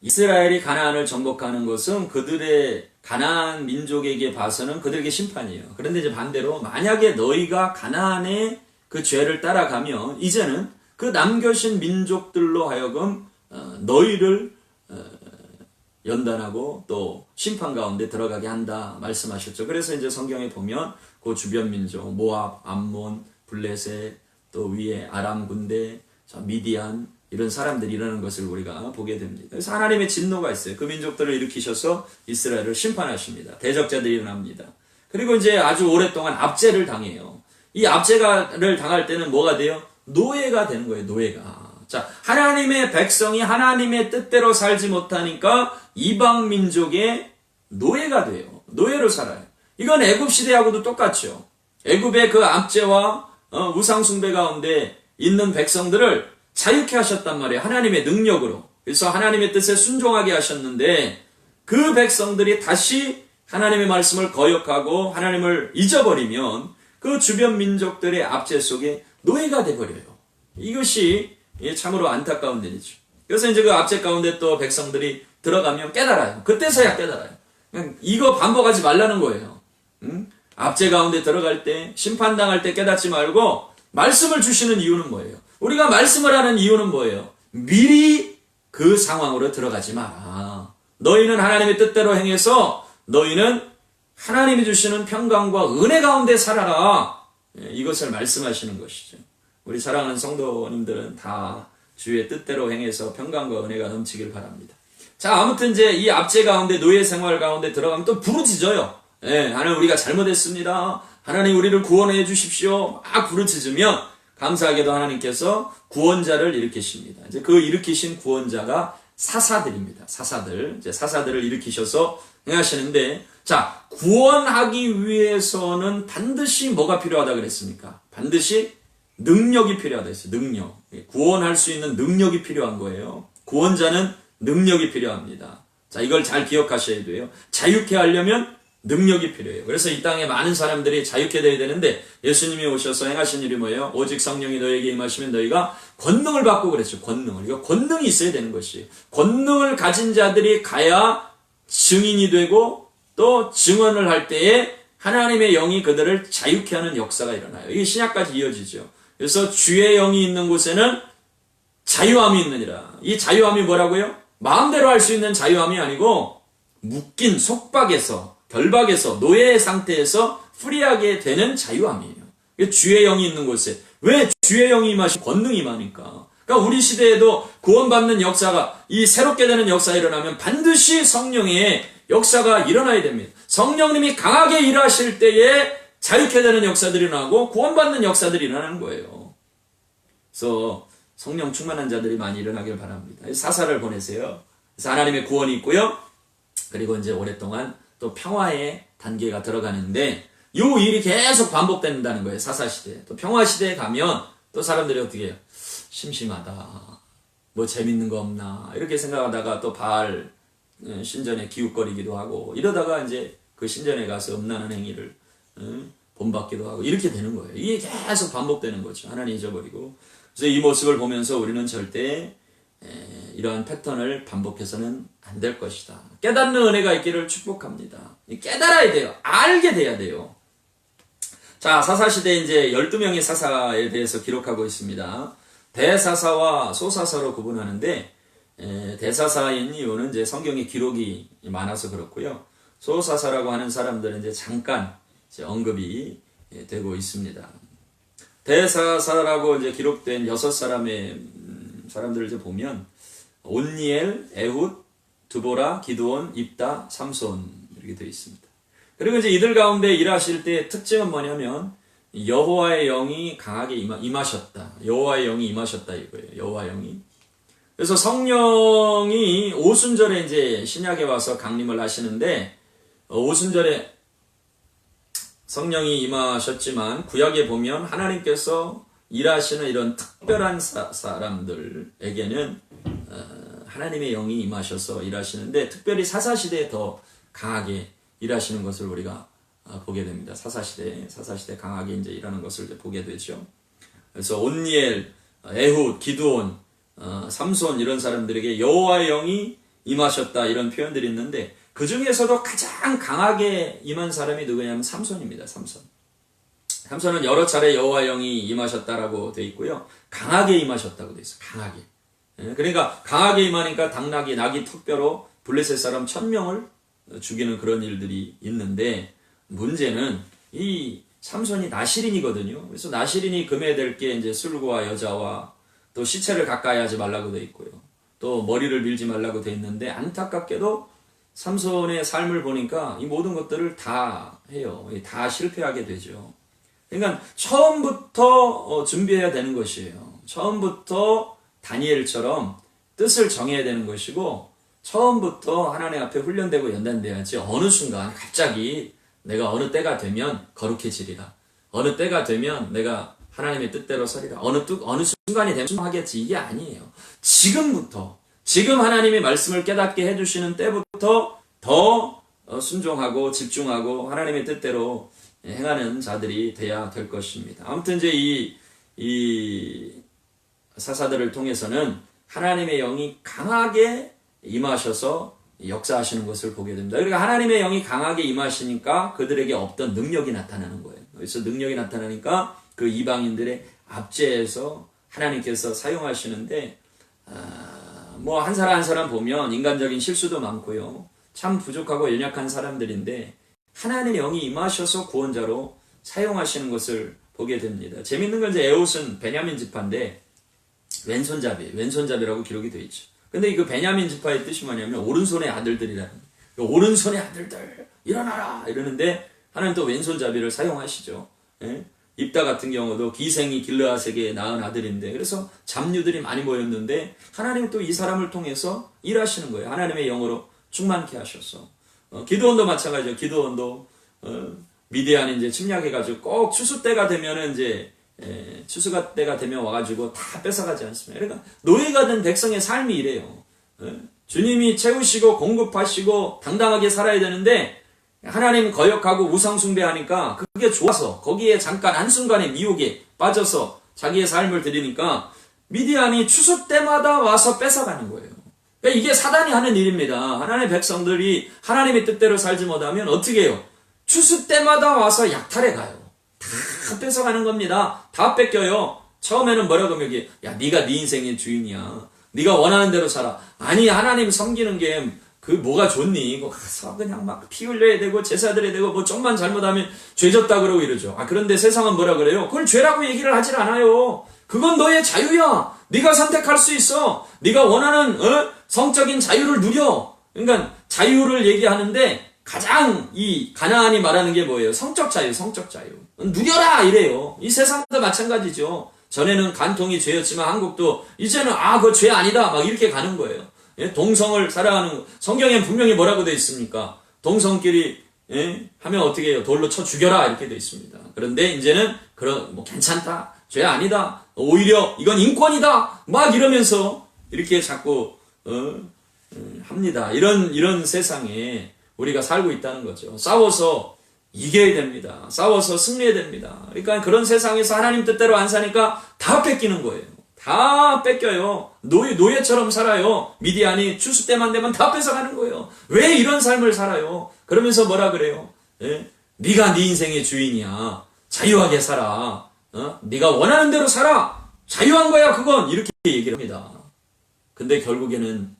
이스라엘이 가나안을 정복하는 것은 그들의 가나안 민족에게 봐서는 그들에게 심판이에요. 그런데 이제 반대로 만약에 너희가 가나안의 그 죄를 따라가면 이제는 그 남겨진 민족들로 하여금 너희를 연단하고 또 심판 가운데 들어가게 한다 말씀하셨죠. 그래서 이제 성경에 보면 그 주변 민족 모압, 암몬, 블레셋 또 위에 아람 군대, 미디안 이런 사람들이 일어나는 것을 우리가 보게 됩니다. 그래서 하나님의 진노가 있어요. 그 민족들을 일으키셔서 이스라엘을 심판하십니다. 대적자들이 일어납니다. 그리고 이제 아주 오랫동안 압제를 당해요. 이 압제를 당할 때는 뭐가 돼요? 노예가 되는 거예요. 노예가. 자, 하나님의 백성이 하나님의 뜻대로 살지 못하니까 이방 민족의 노예가 돼요. 노예로 살아요. 이건 애굽 시대하고도 똑같죠. 애굽의 그 압제와 우상 숭배 가운데 있는 백성들을 자유케 하셨단 말이에요. 하나님의 능력으로. 그래서 하나님의 뜻에 순종하게 하셨는데 그 백성들이 다시 하나님의 말씀을 거역하고 하나님을 잊어버리면 그 주변 민족들의 압제 속에 노예가 돼버려요. 이것이 참으로 안타까운 일이죠. 그래서 이제 그 압제 가운데 또 백성들이 들어가면 깨달아요. 그때서야 깨달아요. 그냥 이거 반복하지 말라는 거예요. 압제 가운데 들어갈 때 심판당할 때 깨닫지 말고 말씀을 주시는 이유는 뭐예요? 우리가 말씀을 하는 이유는 뭐예요? 미리 그 상황으로 들어가지 마라. 너희는 하나님의 뜻대로 행해서 너희는 하나님이 주시는 평강과 은혜 가운데 살아라. 이것을 말씀하시는 것이죠. 우리 사랑하는 성도님들은 다 주의 뜻대로 행해서 평강과 은혜가 넘치길 바랍니다. 자, 아무튼 이제 이 압제 가운데 노예 생활 가운데 들어가면 또 부르짖어요. 하나님 우리가 잘못했습니다. 하나님 우리를 구원해 주십시오. 막 부르짖으면 감사하게도 하나님께서 구원자를 일으키십니다. 이제 그 일으키신 구원자가 사사들입니다. 사사들. 이제 사사들을 일으키셔서 행하시는데, 자, 구원하기 위해서는 반드시 뭐가 필요하다 그랬습니까? 반드시 능력이 필요하다 했어요. 능력. 구원할 수 있는 능력이 필요한 거예요. 구원자는 능력이 필요합니다. 자, 이걸 잘 기억하셔야 돼요. 자유케 하려면 능력이 필요해요. 그래서 이 땅에 많은 사람들이 자유케 되어야 되는데 예수님이 오셔서 행하신 일이 뭐예요? 오직 성령이 너에게 임하시면 너희가 권능을 받고 그랬죠. 권능을. 이거 권능이 있어야 되는 것이에요. 권능을 가진 자들이 가야 증인이 되고 또 증언을 할 때에 하나님의 영이 그들을 자유케 하는 역사가 일어나요. 이게 신약까지 이어지죠. 그래서 주의 영이 있는 곳에는 자유함이 있느니라. 이 자유함이 뭐라고요? 마음대로 할 수 있는 자유함이 아니고 묶인 속박에서 결박에서 노예의 상태에서 프리하게 되는 자유함이에요. 주의 영이 있는 곳에 왜 주의 영이 임하시고 권능이 임하니까. 그러니까 우리 시대에도 구원받는 역사가 이 새롭게 되는 역사가 일어나면 반드시 성령의 역사가 일어나야 됩니다. 성령님이 강하게 일하실 때에 자유케 되는 역사들이 일어나고 구원받는 역사들이 일어나는 거예요. 그래서 성령 충만한 자들이 많이 일어나길 바랍니다. 사사를 보내세요. 그래서 하나님의 구원이 있고요. 그리고 이제 오랫동안 또 평화의 단계가 들어가는데 요 일이 계속 반복된다는 거예요. 사사시대. 또 평화시대에 가면 또 사람들이 어떻게 해요? 심심하다. 뭐 재밌는 거 없나. 이렇게 생각하다가 또 바알 신전에 기웃거리기도 하고 이러다가 이제 그 신전에 가서 음란한 행위를 본받기도 하고 이렇게 되는 거예요. 이게 계속 반복되는 거죠. 하나님 잊어버리고. 그래서 이 모습을 보면서 우리는 절대 이러한 패턴을 반복해서는 안 될 것이다. 깨닫는 은혜가 있기를 축복합니다. 깨달아야 돼요. 알게 돼야 돼요. 자, 사사시대 이제 12명의 사사에 대해서 기록하고 있습니다. 대사사와 소사사로 구분하는데, 대사사인 이유는 이제 성경에 기록이 많아서 그렇고요. 소사사라고 하는 사람들은 이제 잠깐 이제 언급이 되고 있습니다. 대사사라고 이제 기록된 6사람의 사람들을 이제 보면, 온니엘, 에훗, 드보라, 기드온, 입다, 삼손 이렇게 되어 있습니다. 그리고 이제 이들 가운데 일하실 때 특징은 뭐냐면 여호와의 영이 강하게 임하셨다. 여호와의 영이 임하셨다 이거예요. 여호와의 영이. 그래서 성령이 오순절에 이제 신약에 와서 강림을 하시는데 오순절에 성령이 임하셨지만 구약에 보면 하나님께서 일하시는 이런 특별한 사람들에게는 하나님의 영이 임하셔서 일하시는데 특별히 사사시대에 더 강하게 일하시는 것을 우리가 보게 됩니다. 사사시대 강하게 이제 일하는 것을 이제 보게 되죠. 그래서 온니엘, 에훗, 기드온, 삼손 이런 사람들에게 여호와의 영이 임하셨다 이런 표현들이 있는데 그 중에서도 가장 강하게 임한 사람이 누구냐면 삼손입니다. 삼손은 여러 차례 여호와의 영이 임하셨다라고 되어 있고요. 강하게 임하셨다고 되어 있어요. 강하게. 그러니까 강하게 임하니까 당나귀, 나귀 턱뼈로 블레셋 사람 1000명을 죽이는 그런 일들이 있는데 문제는 이 삼손이 나실인이거든요. 그래서 나실인이 금해야 될 게 이제 술과 여자와 또 시체를 가까이 하지 말라고 돼 있고요. 또 머리를 밀지 말라고 돼 있는데 안타깝게도 삼손의 삶을 보니까 이 모든 것들을 다 해요. 다 실패하게 되죠. 그러니까 처음부터 준비해야 되는 것이에요. 처음부터 다니엘처럼 뜻을 정해야 되는 것이고 처음부터 하나님 앞에 훈련되고 연단돼야지 어느 순간 갑자기 내가 어느 때가 되면 거룩해지리라. 어느 때가 되면 내가 하나님의 뜻대로 서리라. 어느 순간이 되면 순종하겠지. 이게 아니에요. 지금부터 지금 하나님의 말씀을 깨닫게 해주시는 때부터 더 순종하고 집중하고 하나님의 뜻대로 행하는 자들이 돼야 될 것입니다. 아무튼 이제 이 사사들을 통해서는 하나님의 영이 강하게 임하셔서 역사하시는 것을 보게 됩니다. 그러니까 하나님의 영이 강하게 임하시니까 그들에게 없던 능력이 나타나는 거예요. 그래서 능력이 나타나니까 그 이방인들의 압제에서 하나님께서 사용하시는데 뭐 한 사람 한 사람 보면 인간적인 실수도 많고요. 참 부족하고 연약한 사람들인데 하나님의 영이 임하셔서 구원자로 사용하시는 것을 보게 됩니다. 재밌는 건 이제 에훗은 베냐민 지파인데 왼손잡이라고 기록이 되어 있죠. 근데 그 베냐민 지파의 뜻이 뭐냐면 오른손의 아들들이라는 거예요. 오른손의 아들들 일어나라 이러는데 하나님 또 왼손잡이를 사용하시죠. 예? 입다 같은 경우도 기생이 길르앗에게 낳은 아들인데 그래서 잡류들이 많이 모였는데 하나님은 또 이 사람을 통해서 일하시는 거예요. 하나님의 영으로 충만케 하셔서 기드온도 마찬가지죠. 기드온도 미디안 이제 침략해가지고 꼭 추수 때가 되면은 이제 추수가 때가 되면 와가지고 다 뺏어가지 않습니다. 그러니까 노예가 된 백성의 삶이 이래요. 주님이 채우시고 공급하시고 당당하게 살아야 되는데 하나님 거역하고 우상숭배하니까 그게 좋아서 거기에 잠깐 한순간의 미혹에 빠져서 자기의 삶을 드리니까 미디안이 추수 때마다 와서 뺏어가는 거예요. 그러니까 이게 사단이 하는 일입니다. 하나님의 백성들이 하나님의 뜻대로 살지 못하면 어떻게 해요? 추수 때마다 와서 약탈해 가요. 다 뺏어가는 겁니다. 다 뺏겨요. 처음에는 뭐라고 하면 이게 야 네가 네 인생의 주인이야. 네가 원하는 대로 살아. 아니 하나님 섬기는 게 그 뭐가 좋니? 이거 가서 그냥 막 피 흘려야 되고 제사 드려야 되고 뭐 좀만 잘못하면 죄졌다 그러고 이러죠. 그런데 세상은 뭐라 그래요? 그걸 죄라고 얘기를 하질 않아요. 그건 너의 자유야. 네가 선택할 수 있어. 네가 원하는 성적인 자유를 누려. 그러니까 자유를 얘기하는데 가장 이 가나안이 말하는 게 뭐예요? 성적 자유. 누려라 이래요. 이 세상도 마찬가지죠. 전에는 간통이 죄였지만 한국도 이제는 그거 죄 아니다 막 이렇게 가는 거예요. 동성을 사랑하는 거. 성경엔 분명히 뭐라고 되어 있습니까? 동성끼리 하면 어떻게 해요? 돌로 쳐 죽여라 이렇게 돼 있습니다. 그런데 이제는 괜찮다, 죄 아니다, 오히려 이건 인권이다 막 이러면서 이렇게 자꾸 합니다. 이런 세상에 우리가 살고 있다는 거죠. 싸워서 이겨야 됩니다. 싸워서 승리해야 됩니다. 그러니까 그런 세상에서 하나님 뜻대로 안 사니까 다 뺏기는 거예요. 다 뺏겨요. 노예처럼 살아요. 미디안이 추수 때만 되면 다 뺏어가는 거예요. 왜 이런 삶을 살아요? 그러면서 뭐라 그래요? 네가 네 인생의 주인이야. 자유하게 살아. 네가 원하는 대로 살아. 자유한 거야 그건. 이렇게 얘기를 합니다. 근데 결국에는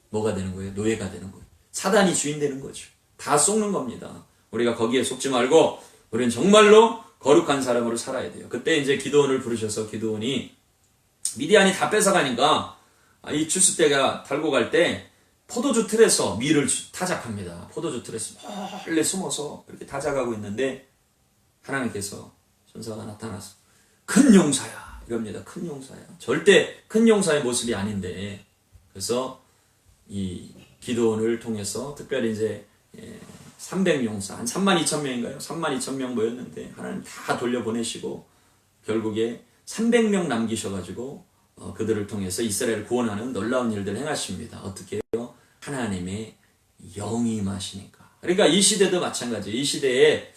뭐가 되는 거예요? 노예가 되는 거예요. 사단이 주인 되는 거죠. 다 속는 겁니다. 우리가 거기에 속지 말고 우리는 정말로 거룩한 사람으로 살아야 돼요. 그때 이제 기드온을 부르셔서 기드온이 미디안이 다 뺏어가니까 이 추수 때가 달고 갈 때 포도주 틀에서 밀을 타작합니다. 포도주 틀에서 몰래 숨어서 이렇게 타작하고 있는데 하나님께서 천사가 나타나서 큰 용사야 이럽니다. 큰 용사야. 절대 큰 용사의 모습이 아닌데 그래서 이 기드온을 통해서 특별히 이제 300용사 한 32,000명인가요? 32,000명 모였는데 하나님 다 돌려보내시고 결국에 300명 남기셔가지고 그들을 통해서 이스라엘을 구원하는 놀라운 일들을 행하십니다. 어떻게 해요? 하나님의 영이 임하시니까. 그러니까 이 시대도 마찬가지예요. 이 시대에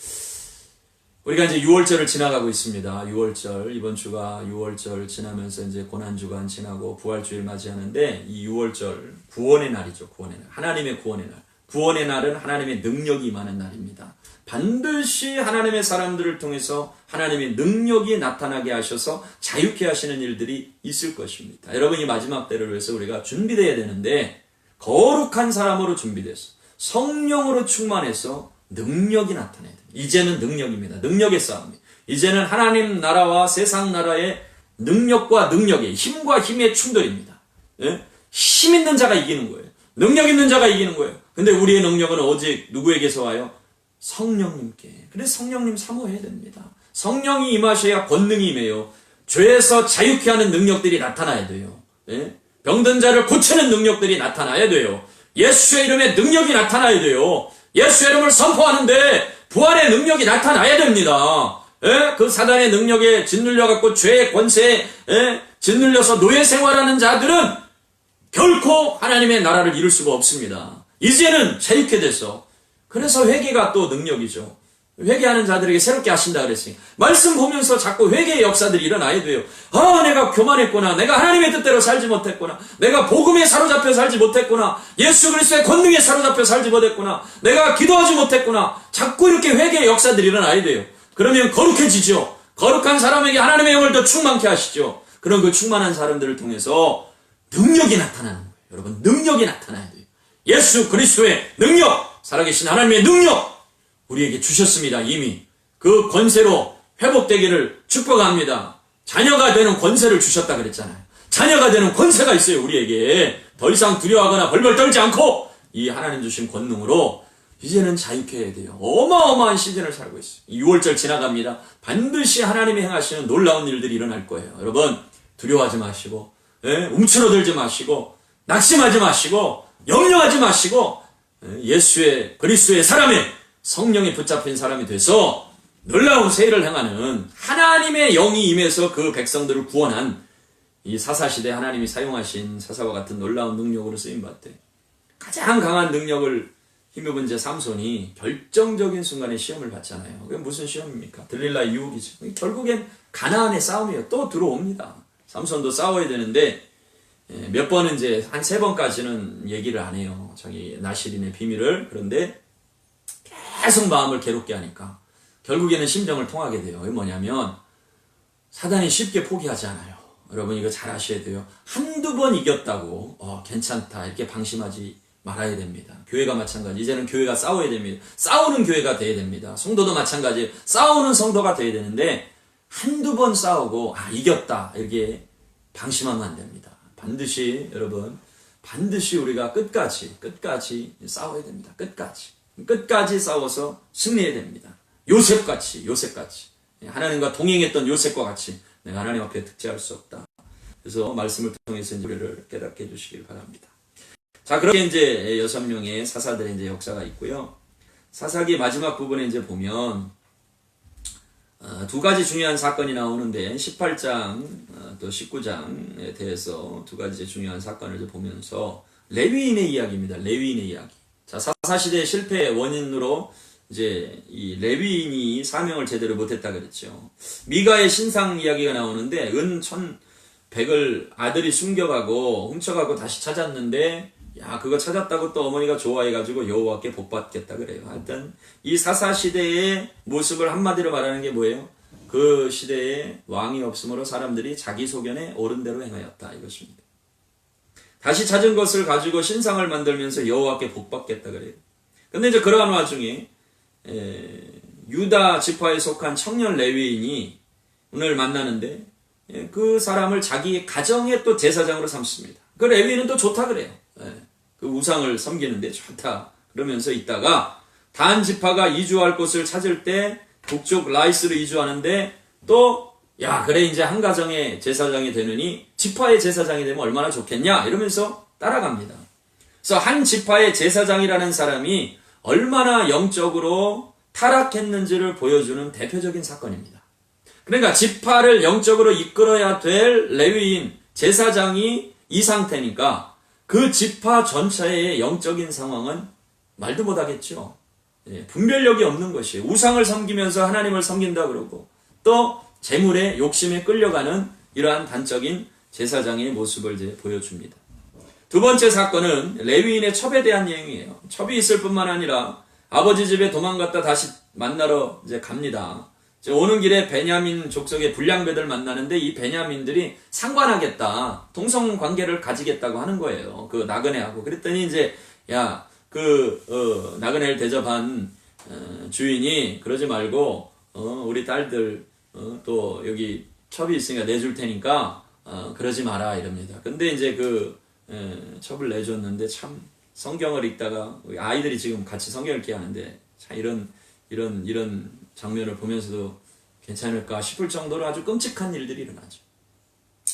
우리가 이제 6월절을 지나가고 있습니다. 6월절 이번 주가 6월절 지나면서 이제 고난주간 지나고 부활주일 맞이하는데 이 6월절 구원의 날이죠. 구원의 날. 하나님의 구원의 날. 구원의 날은 하나님의 능력이 임하는 날입니다. 반드시 하나님의 사람들을 통해서 하나님의 능력이 나타나게 하셔서 자유케 하시는 일들이 있을 것입니다. 여러분 이 마지막 때를 위해서 우리가 준비되어야 되는데 거룩한 사람으로 준비돼서 성령으로 충만해서 능력이 나타나야 됩니다. 이제는 능력입니다. 능력의 싸움이에요. 이제는 하나님 나라와 세상 나라의 능력과 능력의 힘과 힘의 충돌입니다. 힘 있는 자가 이기는 거예요. 능력 있는 자가 이기는 거예요. 근데 우리의 능력은 오직 누구에게서 와요? 성령님께. 그래서 성령님 사모해야 됩니다. 성령이 임하셔야 권능이 임해요. 죄에서 자유케 하는 능력들이 나타나야 돼요. 병든 자를 고치는 능력들이 나타나야 돼요. 예수의 이름에 능력이 나타나야 돼요. 예수의 이름을 선포하는데 부활의 능력이 나타나야 됩니다. 그 사단의 능력에 짓눌려갖고 죄의 권세에 짓눌려서 노예 생활하는 자들은 결코 하나님의 나라를 이룰 수가 없습니다. 이제는 자유케 돼서 그래서 회개가 또 능력이죠. 회개하는 자들에게 새롭게 하신다 그랬으니 말씀 보면서 자꾸 회개의 역사들이 일어나야 돼요. 내가 교만했구나. 내가 하나님의 뜻대로 살지 못했구나. 내가 복음에 사로잡혀 살지 못했구나. 예수 그리스도의 권능에 사로잡혀 살지 못했구나. 내가 기도하지 못했구나. 자꾸 이렇게 회개의 역사들이 일어나야 돼요. 그러면 거룩해지죠. 거룩한 사람에게 하나님의 영을 더 충만케 하시죠. 그런 그 충만한 사람들을 통해서 능력이 나타나는 거예요. 여러분 능력이 나타나야 돼요. 예수 그리스도의 능력, 살아계신 하나님의 능력 우리에게 주셨습니다. 이미 그 권세로 회복되기를 축복합니다. 자녀가 되는 권세를 주셨다 그랬잖아요. 자녀가 되는 권세가 있어요. 우리에게 더 이상 두려워하거나 벌벌 떨지 않고 이 하나님 주신 권능으로 이제는 자유케 해야 돼요. 어마어마한 시즌을 살고 있어요. 6월절 지나갑니다. 반드시 하나님이 행하시는 놀라운 일들이 일어날 거예요. 여러분 두려워하지 마시고 움츠러들지 마시고 낙심하지 마시고 염려하지 마시고 예수의 그리스도의 사람의 성령에 붙잡힌 사람이 돼서 놀라운 세일을 행하는 하나님의 영이 임해서 그 백성들을 구원한 이 사사시대 하나님이 사용하신 사사와 같은 놀라운 능력으로 쓰임받되 가장 강한 능력을 힘입은 자 삼손이 결정적인 순간에 시험을 받잖아요. 그게 무슨 시험입니까? 들릴라 유혹이죠. 결국엔 가나안의 싸움이에요. 또 들어옵니다. 삼손도 싸워야 되는데 몇 번은 이제 한 3번까지는 얘기를 안 해요. 자기 나실인의 비밀을. 그런데 계속 마음을 괴롭게 하니까 결국에는 심정을 통하게 돼요. 이게 뭐냐면 사단이 쉽게 포기하지 않아요. 여러분 이거 잘 아셔야 돼요. 한두 번 이겼다고 괜찮다 이렇게 방심하지 말아야 됩니다. 교회가 마찬가지. 이제는 교회가 싸워야 됩니다. 싸우는 교회가 돼야 됩니다. 성도도 마찬가지. 싸우는 성도가 돼야 되는데 한두 번 싸우고 이겼다 이렇게 방심하면 안 됩니다. 반드시 여러분 반드시 우리가 끝까지 싸워야 됩니다. 끝까지 싸워서 승리해야 됩니다. 요셉같이 하나님과 동행했던 요셉과 같이 내가 하나님 앞에 득죄할 수 없다. 그래서 말씀을 통해서 우리를 깨닫게 해주시길 바랍니다. 자, 그렇게 이제 6명의 사사들의 이제 역사가 있고요. 사사기 마지막 부분에 이제 보면 두 가지 중요한 사건이 나오는데 18장 또 19장에 대해서 두 가지 중요한 사건을 이제 보면서 레위인의 이야기입니다. 레위인의 이야기. 자, 사사시대의 실패의 원인으로 이제 이 레위인이 사명을 제대로 못했다 그랬죠. 미가의 신상 이야기가 나오는데 은 1,100을 아들이 숨겨가고 훔쳐가고 다시 찾았는데 야, 그거 찾았다고 또 어머니가 좋아해가지고 여호와께 복받겠다 그래요. 하여튼 이 사사시대의 모습을 한마디로 말하는 게 뭐예요? 그 시대에 왕이 없으므로 사람들이 자기 소견에 옳은 대로 행하였다 이것입니다. 다시 찾은 것을 가지고 신상을 만들면서 여호와께 복받겠다 그래요. 근데 이제 그러한 와중에 유다 지파에 속한 청년 레위인이 오늘 만나는데 그 사람을 자기 가정의 또 제사장으로 삼습니다. 그 레위인은 또 좋다 그래요. 그 우상을 섬기는데 좋다 그러면서 있다가 단 지파가 이주할 곳을 찾을 때 북쪽 라이스로 이주하는데 또 야 그래 이제 한 가정의 제사장이 되느니 지파의 제사장이 되면 얼마나 좋겠냐 이러면서 따라갑니다. 그래서 한 지파의 제사장이라는 사람이 얼마나 영적으로 타락했는지를 보여주는 대표적인 사건입니다. 그러니까 지파를 영적으로 이끌어야 될 레위인 제사장이 이 상태니까 그 지파 전체의 영적인 상황은 말도 못하겠죠. 분별력이 없는 것이에요. 우상을 섬기면서 하나님을 섬긴다 그러고 또 재물에 욕심에 끌려가는 이러한 단적인 제사장의 모습을 이제 보여줍니다. 두 번째 사건은 레위인의 첩에 대한 내용이에요. 첩이 있을 뿐만 아니라 아버지 집에 도망갔다 다시 만나러 이제 갑니다. 오는 길에 베냐민 족속의 불량배들 만나는데 이 베냐민들이 상관하겠다, 동성 관계를 가지겠다고 하는 거예요. 그 나그네하고. 그랬더니 이제 나그네를 대접한 주인이 그러지 말고 우리 딸들 또 여기 첩이 있으니까 내줄 테니까 그러지 마라 이럽니다. 근데 이제 첩을 내줬는데 참 성경을 읽다가 아이들이 지금 같이 성경을 읽게 하는데 참 이런 장면을 보면서도 괜찮을까 싶을 정도로 아주 끔찍한 일들이 일어나죠.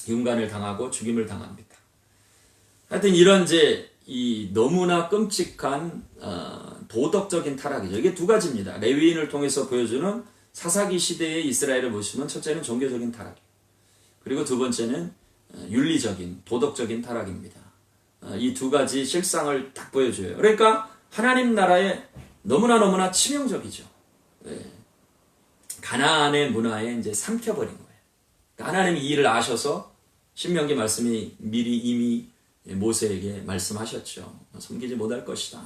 윤관을 당하고 죽임을 당합니다. 하여튼 이런 이 너무나 끔찍한 도덕적인 타락이죠. 이게 두 가지입니다. 레위인을 통해서 보여주는 사사기 시대의 이스라엘을 보시면 첫째는 종교적인 타락, 그리고 두 번째는 윤리적인 도덕적인 타락입니다. 이 두 가지 실상을 딱 보여줘요. 그러니까 하나님 나라에 너무나 치명적이죠. 가나안의 문화에 이제 삼켜버린 거예요. 그러니까 하나님이 이 일을 아셔서 신명기 말씀이 미리 이미 모세에게 말씀하셨죠. 섬기지 못할 것이다.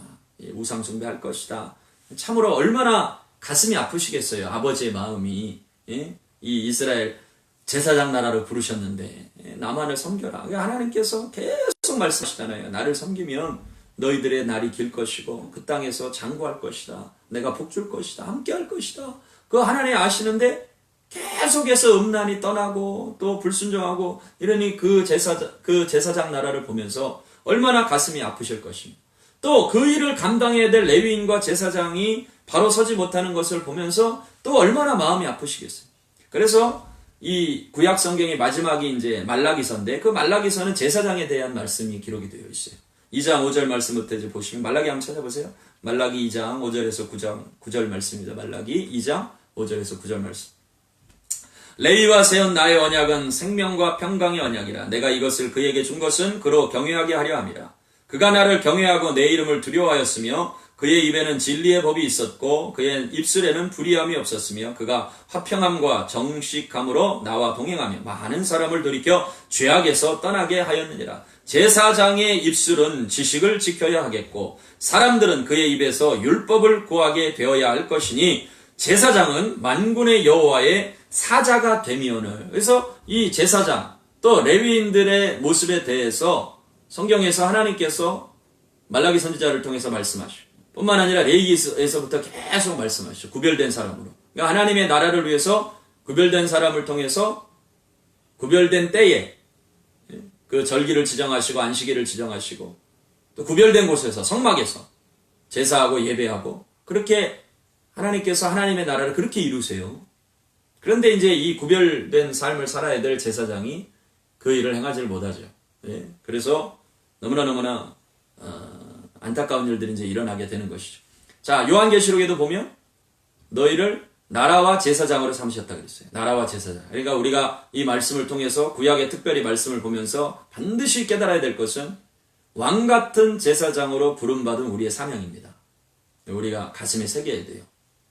우상 숭배할 것이다. 참으로 얼마나 가슴이 아프시겠어요. 아버지의 마음이 이 이스라엘 제사장 나라로 부르셨는데 나만을 섬겨라. 하나님께서 계속 말씀하시잖아요. 나를 섬기면 너희들의 날이 길 것이고 그 땅에서 장구할 것이다. 내가 복 줄 것이다. 함께 할 것이다. 그 하나님 아시는데 계속해서 음란이 떠나고 또 불순종하고 이러니 그 제사장 나라를 보면서 얼마나 가슴이 아프실 것입니다. 또 그 일을 감당해야 될 레위인과 제사장이 바로 서지 못하는 것을 보면서 또 얼마나 마음이 아프시겠어요. 그래서 이 구약 성경의 마지막이 이제 말라기서인데 그 말라기서는 제사장에 대한 말씀이 기록이 되어 있어요. 2장 5절 말씀부터 이제 보시면 말라기 한번 찾아보세요. 말라기 2장 5절에서 9절 말씀입니다. 말라기 2장 5절에서 9절 말씀. 레위와 세운 나의 언약은 생명과 평강의 언약이라. 내가 이것을 그에게 준 것은 그로 경외하게 하려 함이라. 그가 나를 경외하고 내 이름을 두려워하였으며 그의 입에는 진리의 법이 있었고 그의 입술에는 불의함이 없었으며 그가 화평함과 정직함으로 나와 동행하며 많은 사람을 돌이켜 죄악에서 떠나게 하였느니라. 제사장의 입술은 지식을 지켜야 하겠고 사람들은 그의 입에서 율법을 구하게 되어야 할 것이니 제사장은 만군의 여호와의 사자가 되미오늘. 그래서 이 제사장 또 레위인들의 모습에 대해서 성경에서 하나님께서 말라기 선지자를 통해서 말씀하시고 뿐만 아니라 레위기에서부터 계속 말씀하시죠. 구별된 사람으로. 그러니까 하나님의 나라를 위해서 구별된 사람을 통해서 구별된 때에 그 절기를 지정하시고 안식일을 지정하시고 또 구별된 곳에서 성막에서 제사하고 예배하고 그렇게 하나님께서 하나님의 나라를 그렇게 이루세요. 그런데 이제 이 구별된 삶을 살아야 될 제사장이 그 일을 행하지를 못하죠. 그래서 너무나 안타까운 일들이 이제 일어나게 되는 것이죠. 자, 요한계시록에도 보면 너희를 나라와 제사장으로 삼으셨다 그랬어요. 나라와 제사장. 그러니까 우리가 이 말씀을 통해서 구약의 특별히 말씀을 보면서 반드시 깨달아야 될 것은 왕 같은 제사장으로 부름받은 우리의 사명입니다. 우리가 가슴에 새겨야 돼요.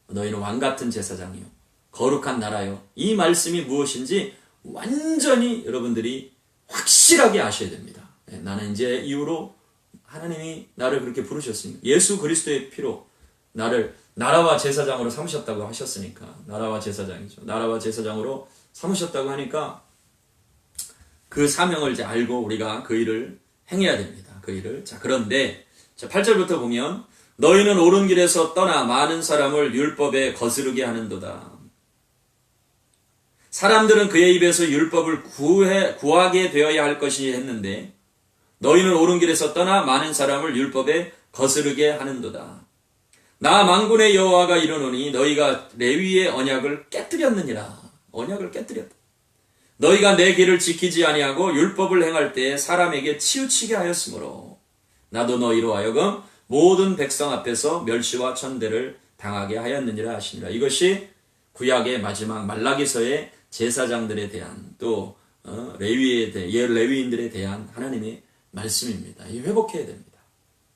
너희는 왕 같은 제사장이요, 거룩한 나라요. 이 말씀이 무엇인지 완전히 여러분들이 확실하게 아셔야 됩니다. 나는 이제 이후로 하나님이 나를 그렇게 부르셨으니까, 예수 그리스도의 피로 나를 나라와 제사장으로 삼으셨다고 하셨으니까, 나라와 제사장이죠. 나라와 제사장으로 삼으셨다고 하니까 그 사명을 이제 알고 우리가 그 일을 행해야 됩니다. 그 일을. 자, 그런데 8절부터 보면 너희는 옳은 길에서 떠나 많은 사람을 율법에 거스르게 하는도다. 사람들은 그의 입에서 율법을 구하게 되어야 할 것이 했는데 너희는 옳은 길에서 떠나 많은 사람을 율법에 거스르게 하는도다. 나 만군의 여호와가 이르노니 너희가 레위의 언약을 깨뜨렸느니라. 언약을 깨뜨렸다. 너희가 내 길을 지키지 아니하고 율법을 행할 때에 사람에게 치우치게 하였으므로 나도 너희로 하여금 모든 백성 앞에서 멸시와 천대를 당하게 하였느니라 하시니라. 이것이 구약의 마지막 말라기서의 제사장들에 대한 또 레위인들에 대한 하나님의 말씀입니다. 회복해야 됩니다.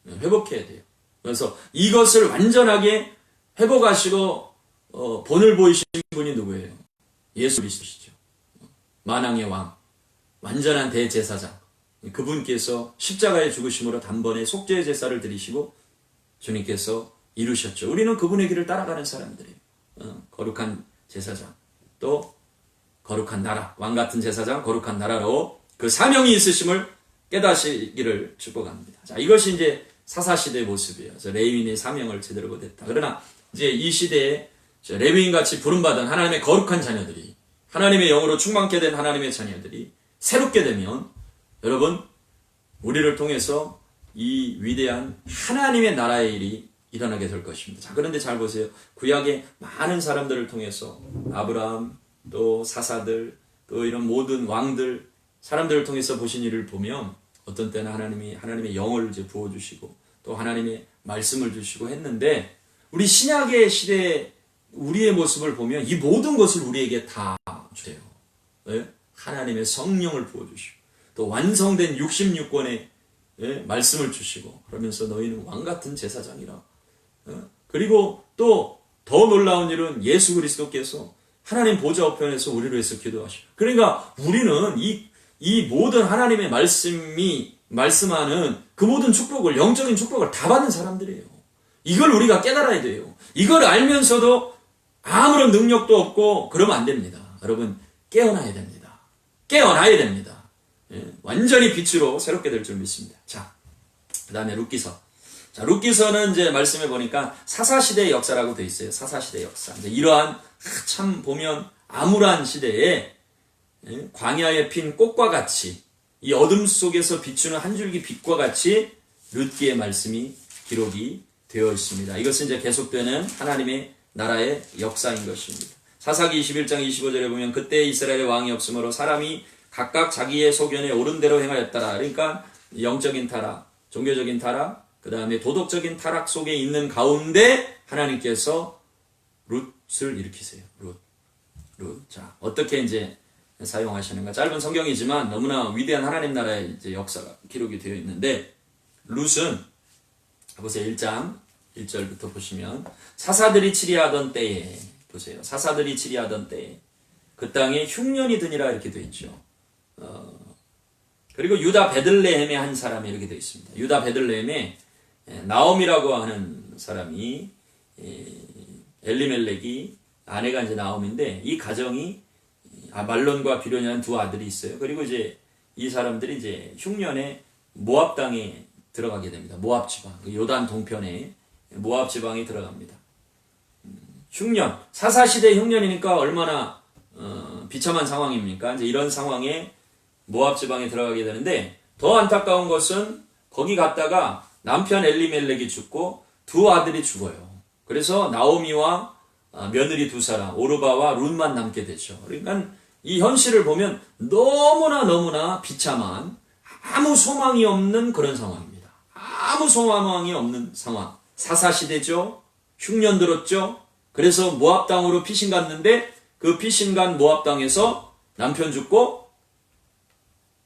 회복해야 돼요. 그래서 이것을 완전하게 회복하시고 본을 보이신 분이 누구예요? 예수 그리스도시죠. 만왕의 왕, 완전한 대제사장. 그분께서 십자가의 죽으심으로 단번에 속죄의 제사를 드리시고 주님께서 이루셨죠. 우리는 그분의 길을 따라가는 사람들이에요. 거룩한 제사장, 또 거룩한 나라, 왕같은 제사장, 거룩한 나라로 그 사명이 있으심을 깨닫시기를 축복합니다. 자, 이것이 이제 사사시대의 모습이에요. 레위인의 사명을 제대로 못했다. 그러나 이제 이 시대에 레위인같이 부름받은 하나님의 거룩한 자녀들이, 하나님의 영으로 충만케 된 하나님의 자녀들이 새롭게 되면 여러분, 우리를 통해서 이 위대한 하나님의 나라의 일이 일어나게 될 것입니다. 자, 그런데 잘 보세요. 구약의 많은 사람들을 통해서 아브라함, 또 사사들, 또 이런 모든 왕들, 사람들을 통해서 보신 일을 보면 어떤 때는 하나님의 영을 이제 부어주시고 또 하나님의 말씀을 주시고 했는데, 우리 신약의 시대에 우리의 모습을 보면 이 모든 것을 우리에게 다 주세요. 네? 하나님의 성령을 부어주시고 또 완성된 66권의 말씀을 주시고, 그러면서 너희는 왕같은 제사장이라. 그리고 또 더 놀라운 일은 예수 그리스도께서 하나님 보좌 우편에서 우리를 위해서 기도하시고, 그러니까 우리는 이 모든 하나님의 말씀이 말씀하는 그 모든 축복을, 영적인 축복을 다 받는 사람들이에요. 이걸 우리가 깨달아야 돼요. 이걸 알면서도 아무런 능력도 없고 그러면 안 됩니다. 여러분, 깨어나야 됩니다. 깨어나야 됩니다. 완전히 빛으로 새롭게 될 줄 믿습니다. 자, 그 다음에 룻기서. 자, 룻기서는 이제 말씀해 보니까 사사시대의 역사라고 되어 있어요. 사사시대의 역사. 이제 이러한 참 보면 암울한 시대에 광야에 핀 꽃과 같이, 이 어둠 속에서 비추는 한 줄기 빛과 같이 룻기의 말씀이 기록이 되어 있습니다. 이것은 이제 계속되는 하나님의 나라의 역사인 것입니다. 사사기 21장 25절에 보면 그때 이스라엘의 왕이 없으므로 사람이 각각 자기의 소견에 옳은 대로 행하였더라. 그러니까 영적인 타락, 종교적인 타락, 그 다음에 도덕적인 타락 속에 있는 가운데 하나님께서 룻을 일으키세요. 룻. 자, 어떻게 이제 사용하시는가? 짧은 성경이지만 너무나 위대한 하나님 나라의 이제 역사가 기록이 되어 있는데, 룻은 보세요. 1장 1절부터 보시면 사사들이 치리하던 때에, 보세요. 사사들이 치리하던 때에 그 땅에 흉년이 드니라 이렇게 되어 있죠. 그리고 유다 베들레헴의 한 사람이 이렇게 되어 있습니다. 유다 베들레헴에 나옴이라고 하는 사람이, 엘리멜렉이 아내가 이제 나옴인데, 이 가정이 말론과 비료냐는 두 아들이 있어요. 그리고 이제 이 사람들이 이제 흉년에 모압 땅에 들어가게 됩니다. 모압 지방, 요단 동편에 모압 지방에 들어갑니다. 흉년, 사사시대 흉년이니까 얼마나 비참한 상황입니까? 이제 이런 상황에 모압 지방에 들어가게 되는데, 더 안타까운 것은 거기 갔다가 남편 엘리멜렉이 죽고 두 아들이 죽어요. 그래서 나오미와 며느리 두 사람, 오르바와 룻만 남게 되죠. 그러니까 이 현실을 보면 너무나 비참한, 아무 소망이 없는 그런 상황입니다. 아무 소망이 없는 상황. 사사시대죠. 흉년 들었죠. 그래서 모압 땅으로 피신 갔는데 그 피신 간 모압 땅에서 남편 죽고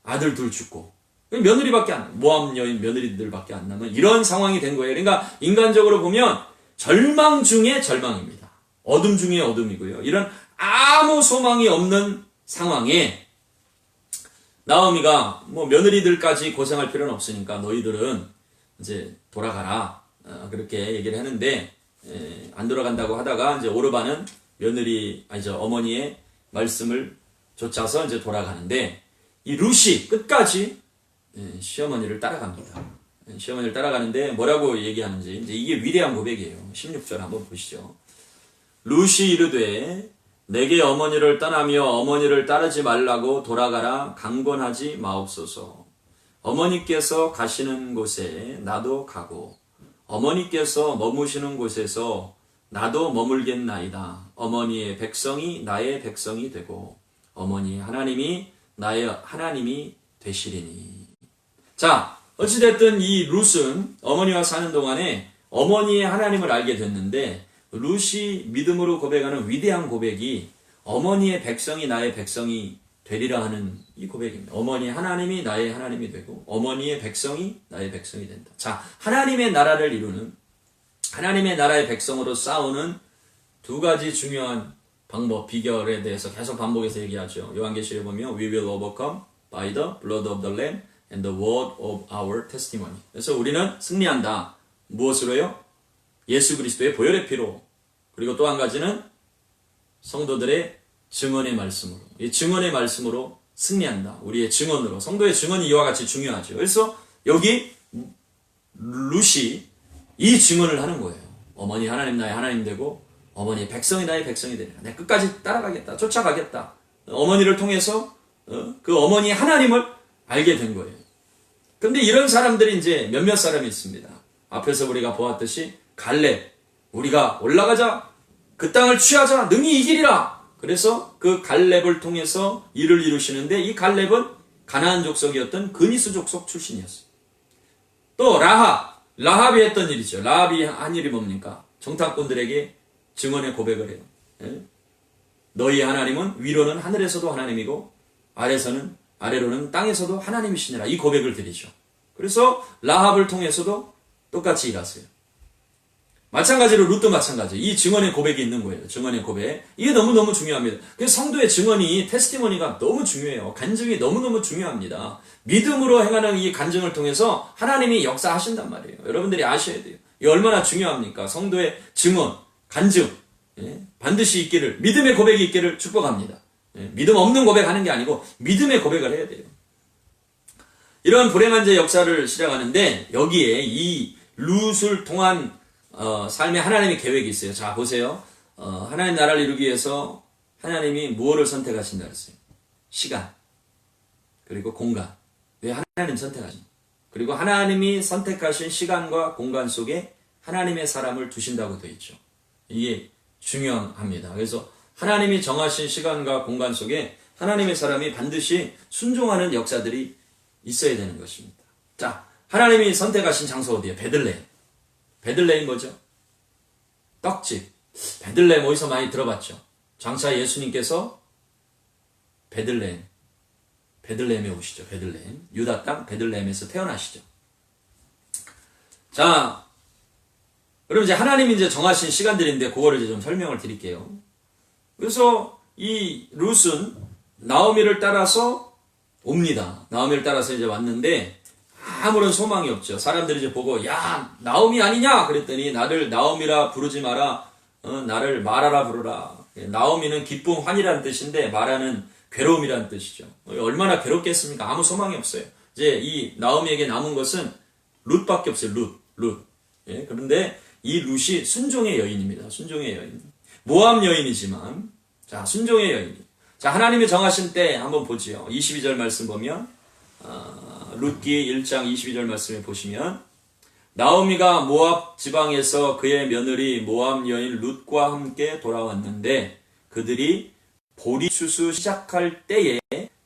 아들 둘 죽고 며느리밖에 안, 모압 여인 며느리들밖에 안 남은 이런 상황이 된 거예요. 그러니까 인간적으로 보면 절망 중에 절망입니다. 어둠 중에 어둠이고요. 이런 아무 소망이 없는 상황에 나오미가 뭐 며느리들까지 고생할 필요는 없으니까 너희들은 이제 돌아가라 그렇게 얘기를 했는데 안 돌아간다고 하다가 이제 오르바는 어머니의 말씀을 좇아서 이제 돌아가는데 이 룻이 끝까지 시어머니를 따라갑니다. 시어머니를 따라가는데 뭐라고 얘기하는지 이제 이게 위대한 고백이에요. 16절 한번 보시죠. 룻이 이르되 내게 어머니를 떠나며 어머니를 따르지 말라고 돌아가라 강권하지 마옵소서. 어머니께서 가시는 곳에 나도 가고 어머니께서 머무시는 곳에서 나도 머물겠나이다. 어머니의 백성이 나의 백성이 되고 어머니의 하나님이 나의 하나님이 되시리니. 자, 어찌됐든 이 룻은 어머니와 사는 동안에 어머니의 하나님을 알게 됐는데 룻이 믿음으로 고백하는 위대한 고백이 어머니의 백성이 나의 백성이 되리라 하는 이 고백입니다. 어머니의 하나님이 나의 하나님이 되고 어머니의 백성이 나의 백성이 된다. 자, 하나님의 나라를 이루는 하나님의 나라의 백성으로 싸우는 두 가지 중요한 방법, 비결에 대해서 계속 반복해서 얘기하죠. 요한계시록에 보면 We will overcome by the blood of the Lamb and the word of our testimony. 그래서 우리는 승리한다. 무엇으로요? 예수 그리스도의 보혈의 피로. 그리고 또 한 가지는 성도들의 증언의 말씀으로. 이 증언의 말씀으로 승리한다. 우리의 증언으로. 성도의 증언이 이와 같이 중요하죠. 그래서 여기 룻이 이 증언을 하는 거예요. 어머니 하나님 나의 하나님 되고 어머니 백성이 나의 백성이 되리라. 내가 끝까지 따라가겠다. 쫓아가겠다. 어머니를 통해서 그 어머니 하나님을 알게 된 거예요. 근데 이런 사람들이 이제 몇몇 사람이 있습니다. 앞에서 우리가 보았듯이 갈렙, 우리가 올라가자, 그 땅을 취하자, 능히 이기리라. 그래서 그 갈렙을 통해서 일을 이루시는데 이 갈렙은 가나안 족속이었던 그니스 족속 출신이었어요. 또 라합이 했던 일이죠. 라합이 한 일이 뭡니까? 정탐꾼들에게 증언의 고백을 해요. 너희 하나님은 위로는 하늘에서도 하나님이고 아래로는 땅에서도 하나님이시니라. 이 고백을 드리죠. 그래서 라합을 통해서도 똑같이 일하세요. 마찬가지로 룻도 마찬가지. 이 증언의 고백이 있는 거예요. 증언의 고백. 이게 너무너무 중요합니다. 그래서 성도의 증언이 테스티모니가 너무 중요해요. 간증이 너무너무 중요합니다. 믿음으로 행하는 이 간증을 통해서 하나님이 역사하신단 말이에요. 여러분들이 아셔야 돼요. 이게 얼마나 중요합니까? 성도의 증언, 간증. 반드시 있기를, 믿음의 고백이 있기를 축복합니다. 믿음 없는 고백하는 게 아니고 믿음의 고백을 해야 돼요. 이런 불행한 제 역사를 시작하는데 여기에 이 룻을 통한 삶에 하나님의 계획이 있어요. 자, 보세요. 하나님 나라를 이루기 위해서 하나님이 무엇을 선택하신다 그랬어요? 시간. 그리고 공간. 왜 하나님 선택하십니까? 그리고 하나님이 선택하신 시간과 공간 속에 하나님의 사람을 두신다고 되어 있죠. 이게 중요합니다. 그래서 하나님이 정하신 시간과 공간 속에 하나님의 사람이 반드시 순종하는 역사들이 있어야 되는 것입니다. 자, 하나님이 선택하신 장소 어디예요? 베들레헴. 베들레헴 뭐죠? 떡집. 베들레헴 어디서 많이 들어봤죠? 장차 예수님께서 베들레헴에 오시죠. 베들레헴. 유다 땅 베들레헴에서 태어나시죠. 자, 그럼 이제 하나님이 이제 정하신 시간들인데 그거를 이제 좀 설명을 드릴게요. 그래서 이 룻은 나오미를 따라서 옵니다. 나오미를 따라서 이제 왔는데 아무런 소망이 없죠. 사람들이 이제 보고 야 나오미 아니냐 그랬더니 나를 나오미라 부르지 마라. 나를 마라라 부르라. 나오미는 기쁨 환이라는 뜻인데 마라는 괴로움이라는 뜻이죠. 얼마나 괴롭겠습니까? 아무 소망이 없어요. 이제 이 나오미에게 남은 것은 룻밖에 없어요. 룻. 예, 그런데 이 룻이 순종의 여인입니다. 순종의 여인. 모함 여인이지만 자 순종의 여인. 자 하나님이 정하신 때 한번 보지요. 22절 말씀 보면 룻기 1장 22절 말씀에 보시면 나오미가 모압 지방에서 그의 며느리 모압 여인 룻과 함께 돌아왔는데 그들이 보리 추수 시작할 때에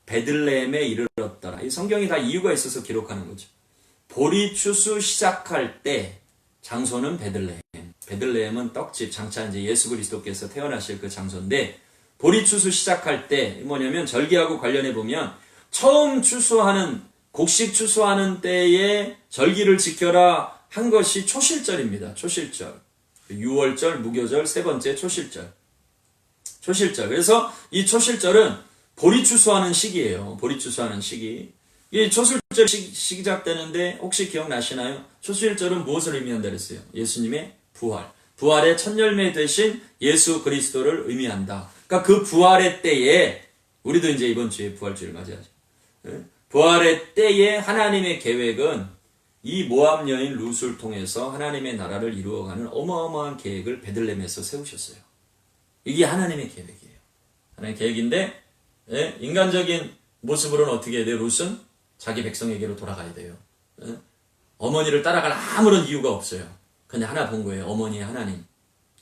베들레헴에 이르렀더라. 이 성경이 다 이유가 있어서 기록하는 거죠. 보리 추수 시작할 때 장소는 베들레헴. 베들레헴은 떡집, 장차 이제 예수 그리스도께서 태어나실 그 장소인데, 보리 추수 시작할 때 뭐냐면 절기하고 관련해 보면 처음 추수하는, 곡식 추수하는 때에 절기를 지켜라 한 것이 초실절입니다. 초실절. 6월절, 무교절, 세 번째 초실절. 초실절. 그래서 이 초실절은 보리 추수하는 시기예요. 보리 추수하는 시기. 이 초실절 시작되는데 혹시 기억나시나요? 초실절은 무엇을 의미한다 그랬어요? 예수님의 부활. 부활의 첫 열매 되신 예수 그리스도를 의미한다. 그러니까 그 부활의 때에, 우리도 이제 이번 주에 부활주를 맞이하죠. 부활의 때에 하나님의 계획은 이 모압 여인 룻을 통해서 하나님의 나라를 이루어가는 어마어마한 계획을 베들레헴에서 세우셨어요. 이게 하나님의 계획이에요. 하나님의 계획인데, 인간적인 모습으로는 어떻게 해야 돼요? 룻은 자기 백성에게로 돌아가야 돼요. 어머니를 따라갈 아무런 이유가 없어요. 그냥 하나 본 거예요. 어머니의 하나님.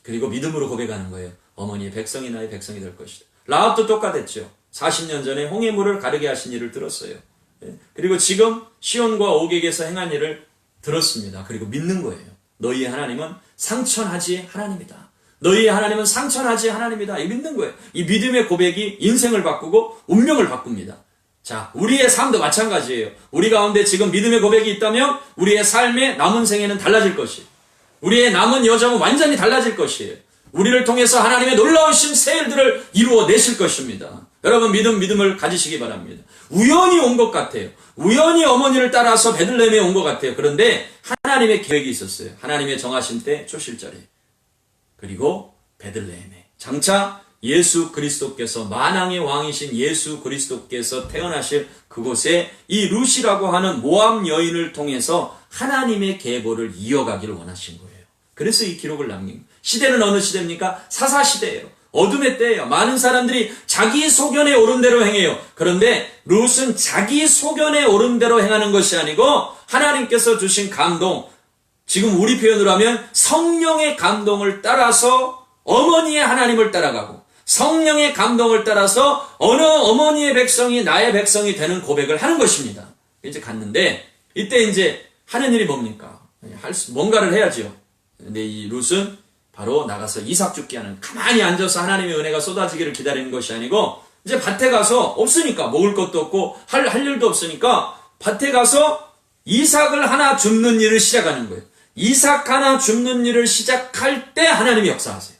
그리고 믿음으로 고백하는 거예요. 어머니의 백성이 나의 백성이 될 것이다. 라합도 똑같았죠. 40년 전에 홍해물을 가르게 하신 일을 들었어요. 그리고 지금 시온과 오객에서 행한 일을 들었습니다. 그리고 믿는 거예요. 너희의 하나님은 상천하지 하나님이다. 너희의 하나님은 상천하지 하나님이다. 이 믿는 거예요. 이 믿음의 고백이 인생을 바꾸고 운명을 바꿉니다. 자, 우리의 삶도 마찬가지예요. 우리 가운데 지금 믿음의 고백이 있다면 우리의 삶의 남은 생애는 달라질 것이에요. 우리의 남은 여정은 완전히 달라질 것이에요. 우리를 통해서 하나님의 놀라우신 새 일들을 이루어내실 것입니다. 여러분 믿음을 가지시기 바랍니다. 우연히 온 것 같아요. 우연히 어머니를 따라서 베들레헴에 온 것 같아요. 그런데 하나님의 계획이 있었어요. 하나님의 정하신 때 초실절에. 그리고 베들레헴에. 장차 예수 그리스도께서, 만왕의 왕이신 예수 그리스도께서 태어나실 그곳에 이 룻이라고 하는 모압 여인을 통해서 하나님의 계보를 이어가기를 원하신 거예요. 그래서 이 기록을 남긴 거예요. 시대는 어느 시대입니까? 사사시대예요. 어둠의 때예요. 많은 사람들이 자기 소견에 오른 대로 행해요. 그런데 룻은 자기 소견에 오른 대로 행하는 것이 아니고 하나님께서 주신 감동, 지금 우리 표현으로 하면 성령의 감동을 따라서 어머니의 하나님을 따라가고, 성령의 감동을 따라서 어느 어머니의 백성이 나의 백성이 되는 고백을 하는 것입니다. 이제 갔는데 이때 이제 하는 일이 뭡니까? 뭔가를 해야죠. 근데 이 룻은 바로 나가서 이삭 죽게 하는, 가만히 앉아서 하나님의 은혜가 쏟아지기를 기다리는 것이 아니고, 이제 밭에 가서 없으니까, 먹을 것도 없고 할 일도 없으니까 밭에 가서 이삭을 하나 줍는 일을 시작하는 거예요. 이삭 하나 줍는 일을 시작할 때 하나님이 역사하세요.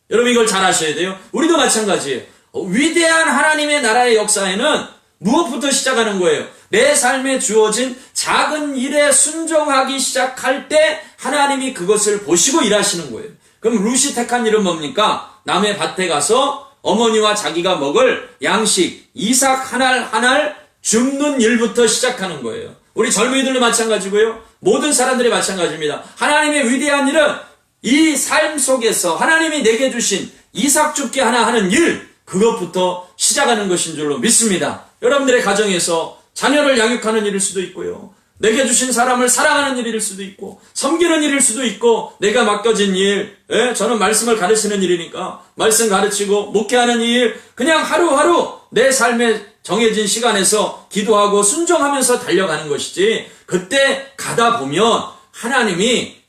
여러분 이걸 잘 아셔야 돼요. 우리도 마찬가지예요. 위대한 하나님의 나라의 역사에는 무엇부터 시작하는 거예요? 내 삶에 주어진 작은 일에 순종하기 시작할 때 하나님이 그것을 보시고 일하시는 거예요. 그럼 룻이 택한 일은 뭡니까? 남의 밭에 가서 어머니와 자기가 먹을 양식 이삭 하나 줍는 일부터 시작하는 거예요. 우리 젊은이들도 마찬가지고요. 모든 사람들이 마찬가지입니다. 하나님의 위대한 일은 이 삶 속에서 하나님이 내게 주신 이삭 줍기 하나 하는 일, 그것부터 시작하는 것인 줄로 믿습니다. 여러분들의 가정에서 자녀를 양육하는 일일 수도 있고요. 내게 주신 사람을 사랑하는 일일 수도 있고, 섬기는 일일 수도 있고, 내가 맡겨진 일, 저는 말씀을 가르치는 일이니까 말씀 가르치고 목회하는 일, 그냥 하루하루 내 삶에 정해진 시간에서 기도하고 순종하면서 달려가는 것이지, 그때 가다 보면 하나님이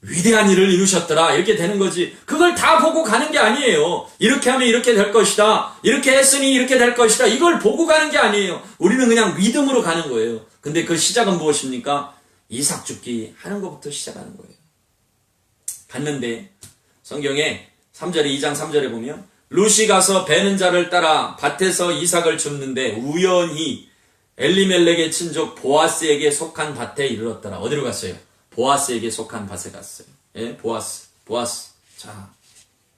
위대한 일을 이루셨더라 이렇게 되는 거지, 그걸 다 보고 가는 게 아니에요. 이렇게 하면 이렇게 될 것이다, 이렇게 했으니 이렇게 될 것이다, 이걸 보고 가는 게 아니에요. 우리는 그냥 믿음으로 가는 거예요. 근데 그 시작은 무엇입니까? 이삭 줍기 하는 것부터 시작하는 거예요. 갔는데 성경에 3절에 2장 3절에 보면 룻이 가서 베는 자를 따라 밭에서 이삭을 줍는데 우연히 엘리멜렉의 친족 보아스에게 속한 밭에 이르렀더라. 어디로 갔어요? 보아스에게 속한 밭에 갔어요. 예, 보아스. 자,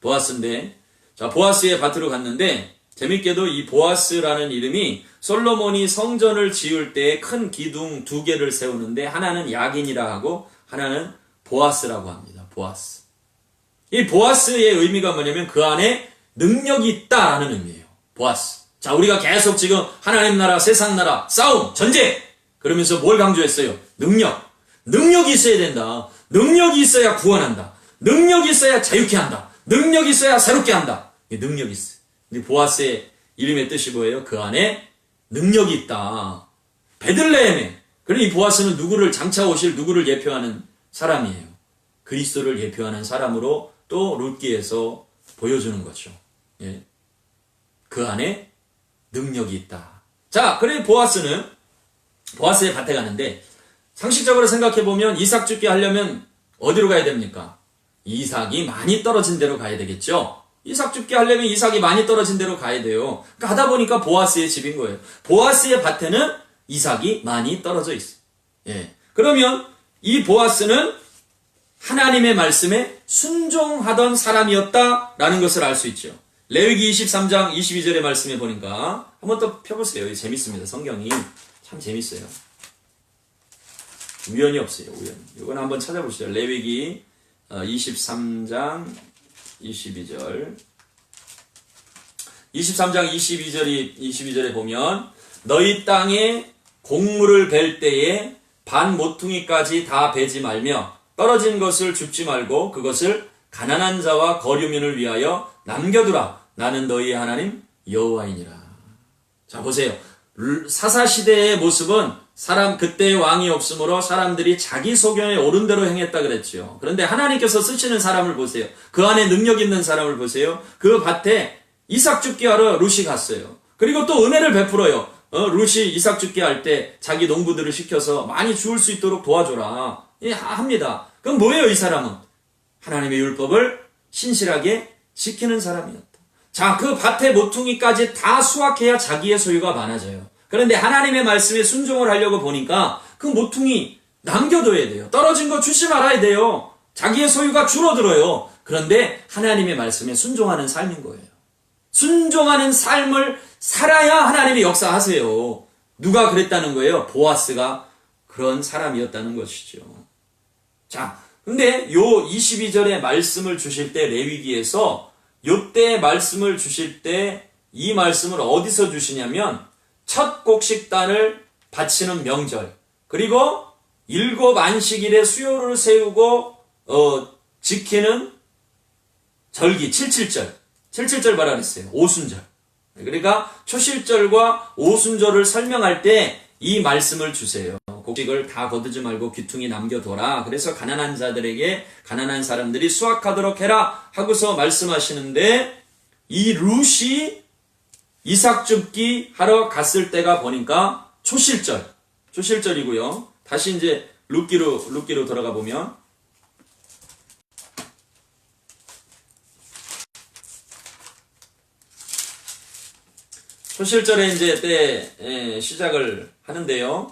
보아스인데, 자, 보아스의 밭으로 갔는데, 재밌게도 이 보아스라는 이름이 솔로몬이 성전을 지을 때 큰 기둥 2개를 세우는데, 하나는 야긴이라 하고, 하나는 보아스라고 합니다. 보아스. 이 보아스의 의미가 뭐냐면 그 안에 능력이 있다라는 의미예요. 보아스. 자, 우리가 계속 지금 하나님 나라, 세상 나라, 싸움, 전쟁! 그러면서 뭘 강조했어요? 능력이 있어야 된다. 능력이 있어야 구원한다. 능력이 있어야 자유케 한다. 능력이 있어야 새롭게 한다. 능력이 있어요. 근데 보아스의 이름의 뜻이 뭐예요? 그 안에 능력이 있다. 베들레헴에. 그러니 이 보아스는 장차 오실 누구를 예표하는 사람이에요. 그리스도를 예표하는 사람으로 또 룻기에서 보여주는 거죠. 예. 그 안에 능력이 있다. 자, 그래 보아스의 밭에 가는데 상식적으로 생각해 보면 이삭 죽게 하려면 어디로 가야 됩니까? 이삭이 많이 떨어진 데로 가야 되겠죠. 이삭 죽게 하려면 이삭이 많이 떨어진 데로 가야 돼요. 그러니까 하다 보니까 보아스의 집인 거예요. 보아스의 밭에는 이삭이 많이 떨어져 있어요. 예. 그러면 이 보아스는 하나님의 말씀에 순종하던 사람이었다라는 것을 알 수 있죠. 레위기 23장 22절의 말씀에 보니까 한번 또 펴보세요. 재밌습니다. 성경이 참 재밌어요. 우연이 없어요. 우연. 이건 한번 찾아보시죠. 레위기 23장 22절. 23장 22절에 보면 너희 땅에 곡물을 벨 때에 반 모퉁이까지 다 베지 말며 떨어진 것을 줍지 말고 그것을 가난한 자와 거류민을 위하여 남겨두라. 나는 너희의 하나님 여호와이니라. 자, 보세요. 사사시대의 모습은 그때의 왕이 없으므로 사람들이 자기 소견에 옳은 대로 행했다 그랬죠. 그런데 하나님께서 쓰시는 사람을 보세요. 그 안에 능력 있는 사람을 보세요. 그 밭에 이삭 죽게 하러 룻이 갔어요. 그리고 또 은혜를 베풀어요. 룻이 이삭 죽게 할 때 자기 농부들을 시켜서 많이 주울 수 있도록 도와줘라. 합니다. 그럼 뭐예요, 이 사람은? 하나님의 율법을 신실하게 지키는 사람이었다. 자, 그 밭의 모퉁이까지 다 수확해야 자기의 소유가 많아져요. 그런데 하나님의 말씀에 순종을 하려고 보니까 그 모퉁이 남겨둬야 돼요. 떨어진 거 주지 말아야 돼요. 자기의 소유가 줄어들어요. 그런데 하나님의 말씀에 순종하는 삶인 거예요. 순종하는 삶을 살아야 하나님이 역사하세요. 누가 그랬다는 거예요? 보아스가 그런 사람이었다는 것이죠. 자, 근데 요 22절의 말씀을 주실 때 레위기에서 요때 말씀을 주실 때 이 말씀을 어디서 주시냐면 첫 곡식단을 바치는 명절, 그리고 7 안식일에 수요를 세우고 지키는 절기 77절. 77절 뭐라 그랬어요? 오순절. 그러니까 초실절과 오순절을 설명할 때 이 말씀을 주세요. 곡식을 다 거두지 말고 귀퉁이 남겨둬라. 그래서 가난한 자들에게 가난한 사람들이 수확하도록 해라 하고서 말씀하시는데 이 룻이 이삭 줍기 하러 갔을 때가 보니까 초실절이고요. 다시 이제 룻기로 돌아가 보면 초실절에 이제 때 시작을 하는데요.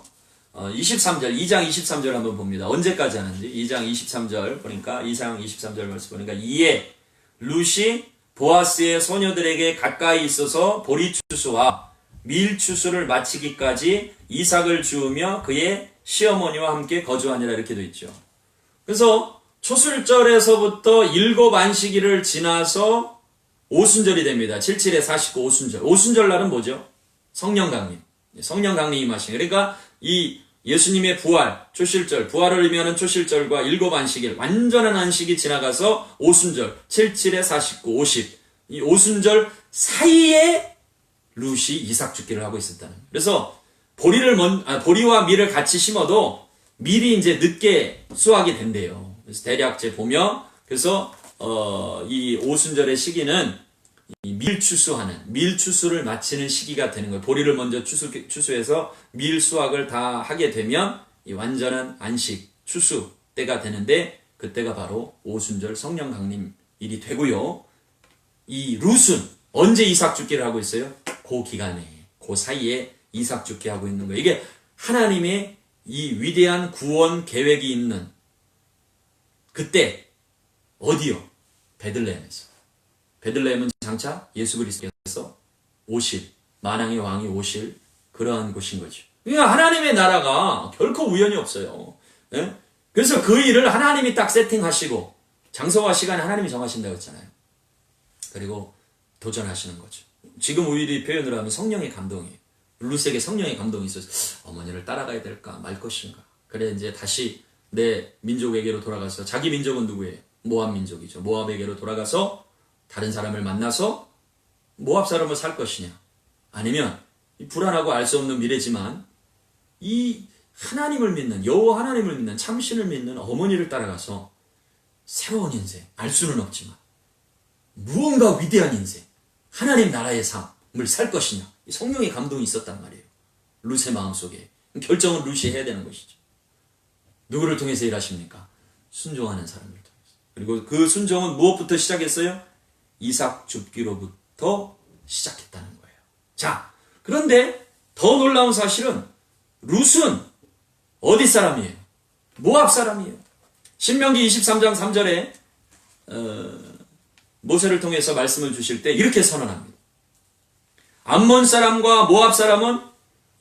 23절, 2장 23절 한번 봅니다. 언제까지 하는지. 2장 23절 보니까, 2장 23절 말씀 보니까, 이에 룻이 보아스의 소녀들에게 가까이 있어서 보리추수와 밀추수를 마치기까지 이삭을 주우며 그의 시어머니와 함께 거주하니라 이렇게 되어 있죠. 그래서 초술절에서부터 7 안식일을 지나서 오순절이 됩니다. 77에 49 오순절. 오순절 날은 뭐죠? 성령 강림. 성령 강림이 임하신. 그러니까 이 예수님의 부활, 초실절, 부활을 의미하는 초실절과 7 안식일, 완전한 안식이 지나가서 오순절, 77에 49, 50. 이 오순절 사이에 룻이 이삭 죽기를 하고 있었다는. 그래서 보리와 밀을 같이 심어도 밀이 이제 늦게 수확이 된대요. 그래서 대략 제 보면, 그래서 이 오순절의 시기는 이 밀추수를 마치는 시기가 되는 거예요. 보리를 먼저 추수해서 밀 수확을 다 하게 되면 이 완전한 안식, 추수 때가 되는데 그때가 바로 오순절 성령 강림일이 되고요. 이 룻은 언제 이삭 죽기를 하고 있어요? 그 기간에, 그 사이에 이삭 죽게 하고 있는 거예요. 이게 하나님의 이 위대한 구원 계획이 있는 그때 어디요? 베들레헴에서. 베들레헴은 장차 예수 그리스도께서 오실, 만왕의 왕이 오실 그러한 곳인 거죠. 그러니까 하나님의 나라가 결코 우연이 없어요. 예? 그래서 그 일을 하나님이 딱 세팅하시고 장소와 시간을 하나님이 정하신다고 했잖아요. 그리고 도전하시는 거죠. 지금 우리 표현으로 하면 성령의 감동이에요. 룻에게 성령의 감동이 있어서 어머니를 따라가야 될까 말 것인가. 그래 이제 다시 내 민족에게로 돌아가서, 자기 민족은 누구예요? 모압 민족이죠. 모압에게로 돌아가서 다른 사람을 만나서 모압 사람을 살 것이냐, 아니면 불안하고 알 수 없는 미래지만 이 하나님을 믿는, 여호와 하나님을 믿는, 참신을 믿는 어머니를 따라가서 새로운 인생, 알 수는 없지만 무언가 위대한 인생, 하나님 나라의 삶을 살 것이냐, 성령의 감동이 있었단 말이에요. 룻의 마음속에. 결정은 룻이 해야 되는 것이죠. 누구를 통해서 일하십니까? 순종하는 사람을 통해서. 그리고 그 순종은 무엇부터 시작했어요? 이삭 줍기로부터 시작했다는 거예요. 자, 그런데 더 놀라운 사실은 룻은 어디 사람이에요? 모압 사람이에요. 신명기 23장 3절에 모세를 통해서 말씀을 주실 때 이렇게 선언합니다. 암몬 사람과 모압 사람은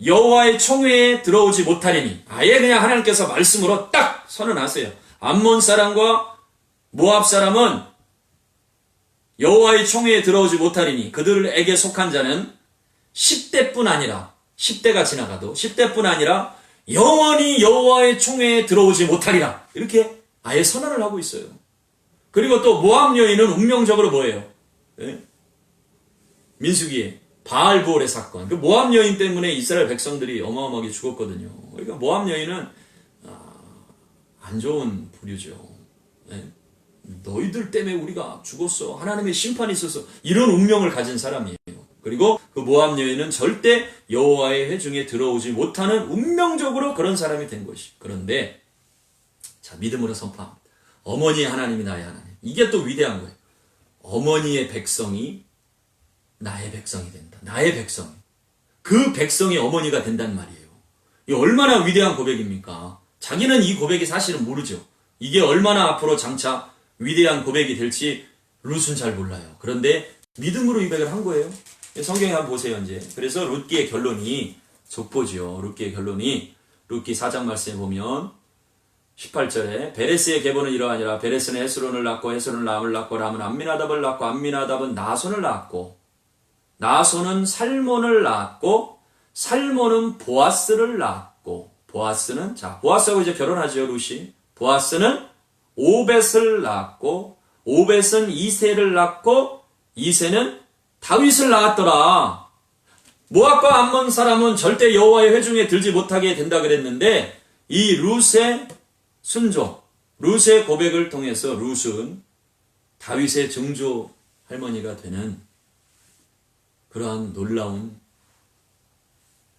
여호와의 총회에 들어오지 못하리니, 아예 그냥 하나님께서 말씀으로 딱 선언하세요. 암몬 사람과 모압 사람은 여호와의 총회에 들어오지 못하리니 그들에게 속한 자는 10대뿐 아니라, 10대가 지나가도 10대뿐 아니라 영원히 여호와의 총회에 들어오지 못하리라. 이렇게 아예 선언을 하고 있어요. 그리고 또 모압 여인은 운명적으로 뭐예요? 네? 민수기에 바알보올의 사건. 그 모압 여인 때문에 이스라엘 백성들이 어마어마하게 죽었거든요. 그러니까 모압 여인은 안 좋은 부류죠. 네? 너희들 때문에 우리가 죽었어. 하나님의 심판이 있어서, 이런 운명을 가진 사람이에요. 그리고 그 모압 여인은 절대 여호와의 회중에 들어오지 못하는 운명적으로 그런 사람이 된 것이. 그런데 자, 믿음으로 선포합니다. 어머니의 하나님이 나의 하나님. 이게 또 위대한 거예요. 어머니의 백성이 나의 백성이 된다. 나의 백성이. 그 백성이 어머니가 된단 말이에요. 이 얼마나 위대한 고백입니까? 자기는 이 고백이 사실은 모르죠. 이게 얼마나 앞으로 장차 위대한 고백이 될지 룻은 잘 몰라요. 그런데 믿음으로 이 고백을 한 거예요. 성경에 한번 보세요, 이제. 그래서 룻기의 결론이 족보죠. 룻기의 결론이 룻기 4장 말씀에 보면 18절에 베레스의 계보는 이러하니라. 베레스는 헤스론을 낳고 헤스론은 람을 낳고 람은 암미나답을 낳고 암미나답은 나손을 낳았고 나손은 살몬을 낳았고 살몬은 보아스를 낳았고 보아스는, 자, 보아스하고 이제 결혼하죠, 룻이. 보아스는 오벳을 낳았고 오벳은 이새를 낳고 이새는 다윗을 낳았더라. 모압과 암몬 사람은 절대 여호와의 회중에 들지 못하게 된다 그랬는데 이 룻의 순종, 룻의 고백을 통해서 룻은 다윗의 증조 할머니가 되는 그러한 놀라운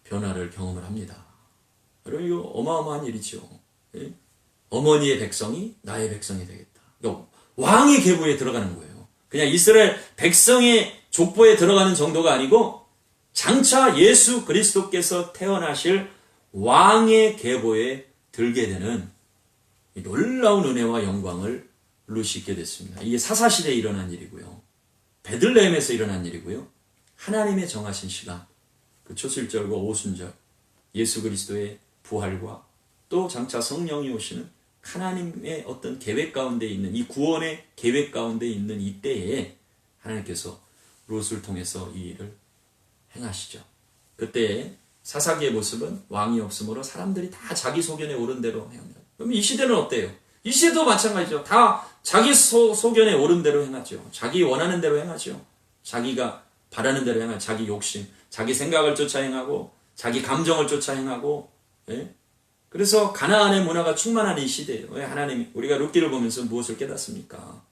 변화를 경험을 합니다. 여러분, 이거 어마어마한 일이죠. 예? 어머니의 백성이 나의 백성이 되겠다. 그러니까 왕의 계보에 들어가는 거예요. 그냥 이스라엘 백성의 족보에 들어가는 정도가 아니고 장차 예수 그리스도께서 태어나실 왕의 계보에 들게 되는 이 놀라운 은혜와 영광을 룻이 있게 됐습니다. 이게 사사시대에 일어난 일이고요. 베들레헴에서 일어난 일이고요. 하나님의 정하신 시간, 그 초실절과 오순절, 예수 그리스도의 부활과 또 장차 성령이 오시는 하나님의 어떤 계획 가운데 있는, 이 구원의 계획 가운데 있는 이때에 하나님께서 룻을 통해서 이 일을 행하시죠. 그때 사사기의 모습은 왕이 없으므로 사람들이 다 자기 소견에 오른 대로 행합니다. 그럼 이 시대는 어때요? 이 시대도 마찬가지죠. 다 자기 소견에 오른 대로 행하죠. 자기 원하는 대로 행하죠. 자기가 바라는 대로 행하죠. 자기 욕심, 자기 생각을 쫓아 행하고 자기 감정을 쫓아 행하고. 예? 그래서 가나안의 문화가 충만한 이 시대예요. 왜 하나님이, 우리가 룻기를 보면서 무엇을 깨닫습니까?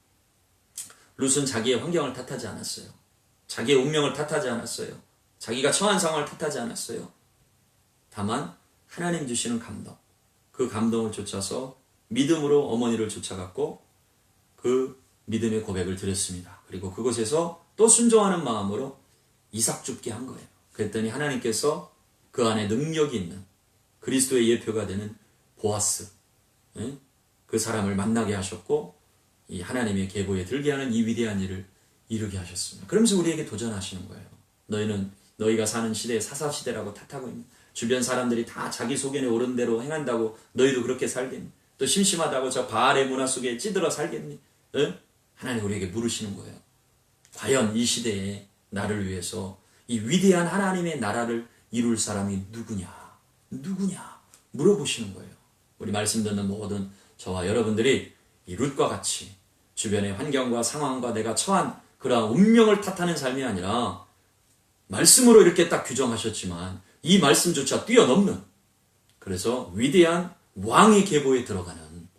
룻은 자기의 환경을 탓하지 않았어요. 자기의 운명을 탓하지 않았어요. 자기가 처한 상황을 탓하지 않았어요. 다만 하나님 주시는 감동, 그 감동을 쫓아서 믿음으로 어머니를 쫓아갔고 그 믿음의 고백을 드렸습니다. 그리고 그곳에서 또 순종하는 마음으로 이삭 줍게 한 거예요. 그랬더니 하나님께서 그 안에 능력이 있는 그리스도의 예표가 되는 보아스, 그 사람을 만나게 하셨고 이 하나님의 계보에 들게 하는 이 위대한 일을 이루게 하셨습니다. 그러면서 우리에게 도전하시는 거예요. 너희는 너희가 사는 시대에 사사시대라고 탓하고 있는, 주변 사람들이 다 자기 소견에 오른 대로 행한다고 너희도 그렇게 살겠니? 또 심심하다고 저 바알의 문화 속에 찌들어 살겠니? 하나님 우리에게 물으시는 거예요. 과연 이 시대에 나를 위해서 이 위대한 하나님의 나라를 이룰 사람이 누구냐? 누구냐? 물어보시는 거예요. 우리 말씀 듣는 모든 저와 여러분들이 이 룻과 같이 주변의 환경과 상황과 내가 처한 그러한 운명을 탓하는 삶이 아니라 말씀으로 이렇게 딱 규정하셨지만 이 말씀조차 뛰어넘는, 그래서 위대한 왕의 계보에 들어가는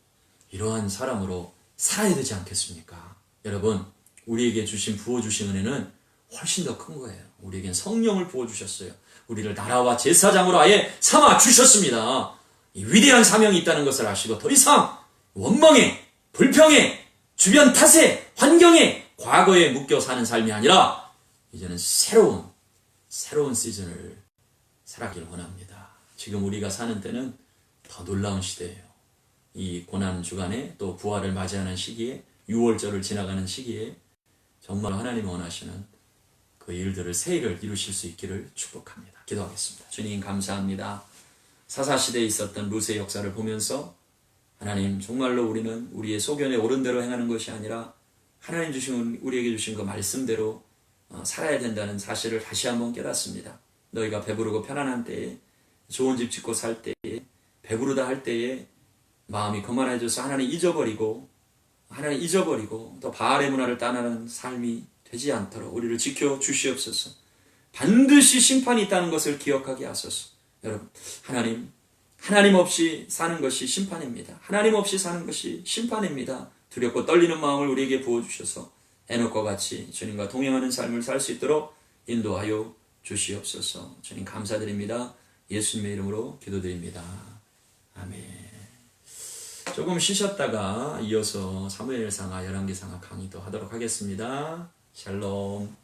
이러한 사람으로 살아야 되지 않겠습니까? 여러분, 우리에게 부어주신 은혜는 훨씬 더 큰 거예요. 우리에겐 성령을 부어주셨어요. 우리를 나라와 제사장으로 아예 삼아 주셨습니다. 이 위대한 사명이 있다는 것을 아시고 더 이상 원망에, 불평에, 주변 탓에, 환경에, 과거에 묶여 사는 삶이 아니라 이제는 새로운 시즌을 살아가길 원합니다. 지금 우리가 사는 때는 더 놀라운 시대예요. 이 고난 주간에 또 부활을 맞이하는 시기에 6월절을 지나가는 시기에 정말 하나님이 원하시는 그 일들을 새 일을 이루실 수 있기를 축복합니다. 기도하겠습니다. 주님 감사합니다. 사사시대에 있었던 루스의 역사를 보면서 하나님 정말로 우리는 우리의 소견에 옳은 대로 행하는 것이 아니라 하나님 우리에게 주신 그 말씀대로 살아야 된다는 사실을 다시 한번 깨닫습니다. 너희가 배부르고 편안한 때에 좋은 집 짓고 살 때에 배부르다 할 때에 마음이 거만해져서 하나님 잊어버리고 또 바알의 문화를 따르는 삶이 되지 않도록 우리를 지켜 주시옵소서. 반드시 심판이 있다는 것을 기억하게 하소서. 여러분, 하나님 없이 사는 것이 심판입니다. 하나님 없이 사는 것이 심판입니다. 두렵고 떨리는 마음을 우리에게 부어주셔서 에녹과 같이 주님과 동행하는 삶을 살 수 있도록 인도하여 주시옵소서. 주님 감사드립니다. 예수님의 이름으로 기도드립니다. 아멘. 조금 쉬셨다가 이어서 사무엘상하 열왕기상하 강의도 하도록 하겠습니다. 샬롬.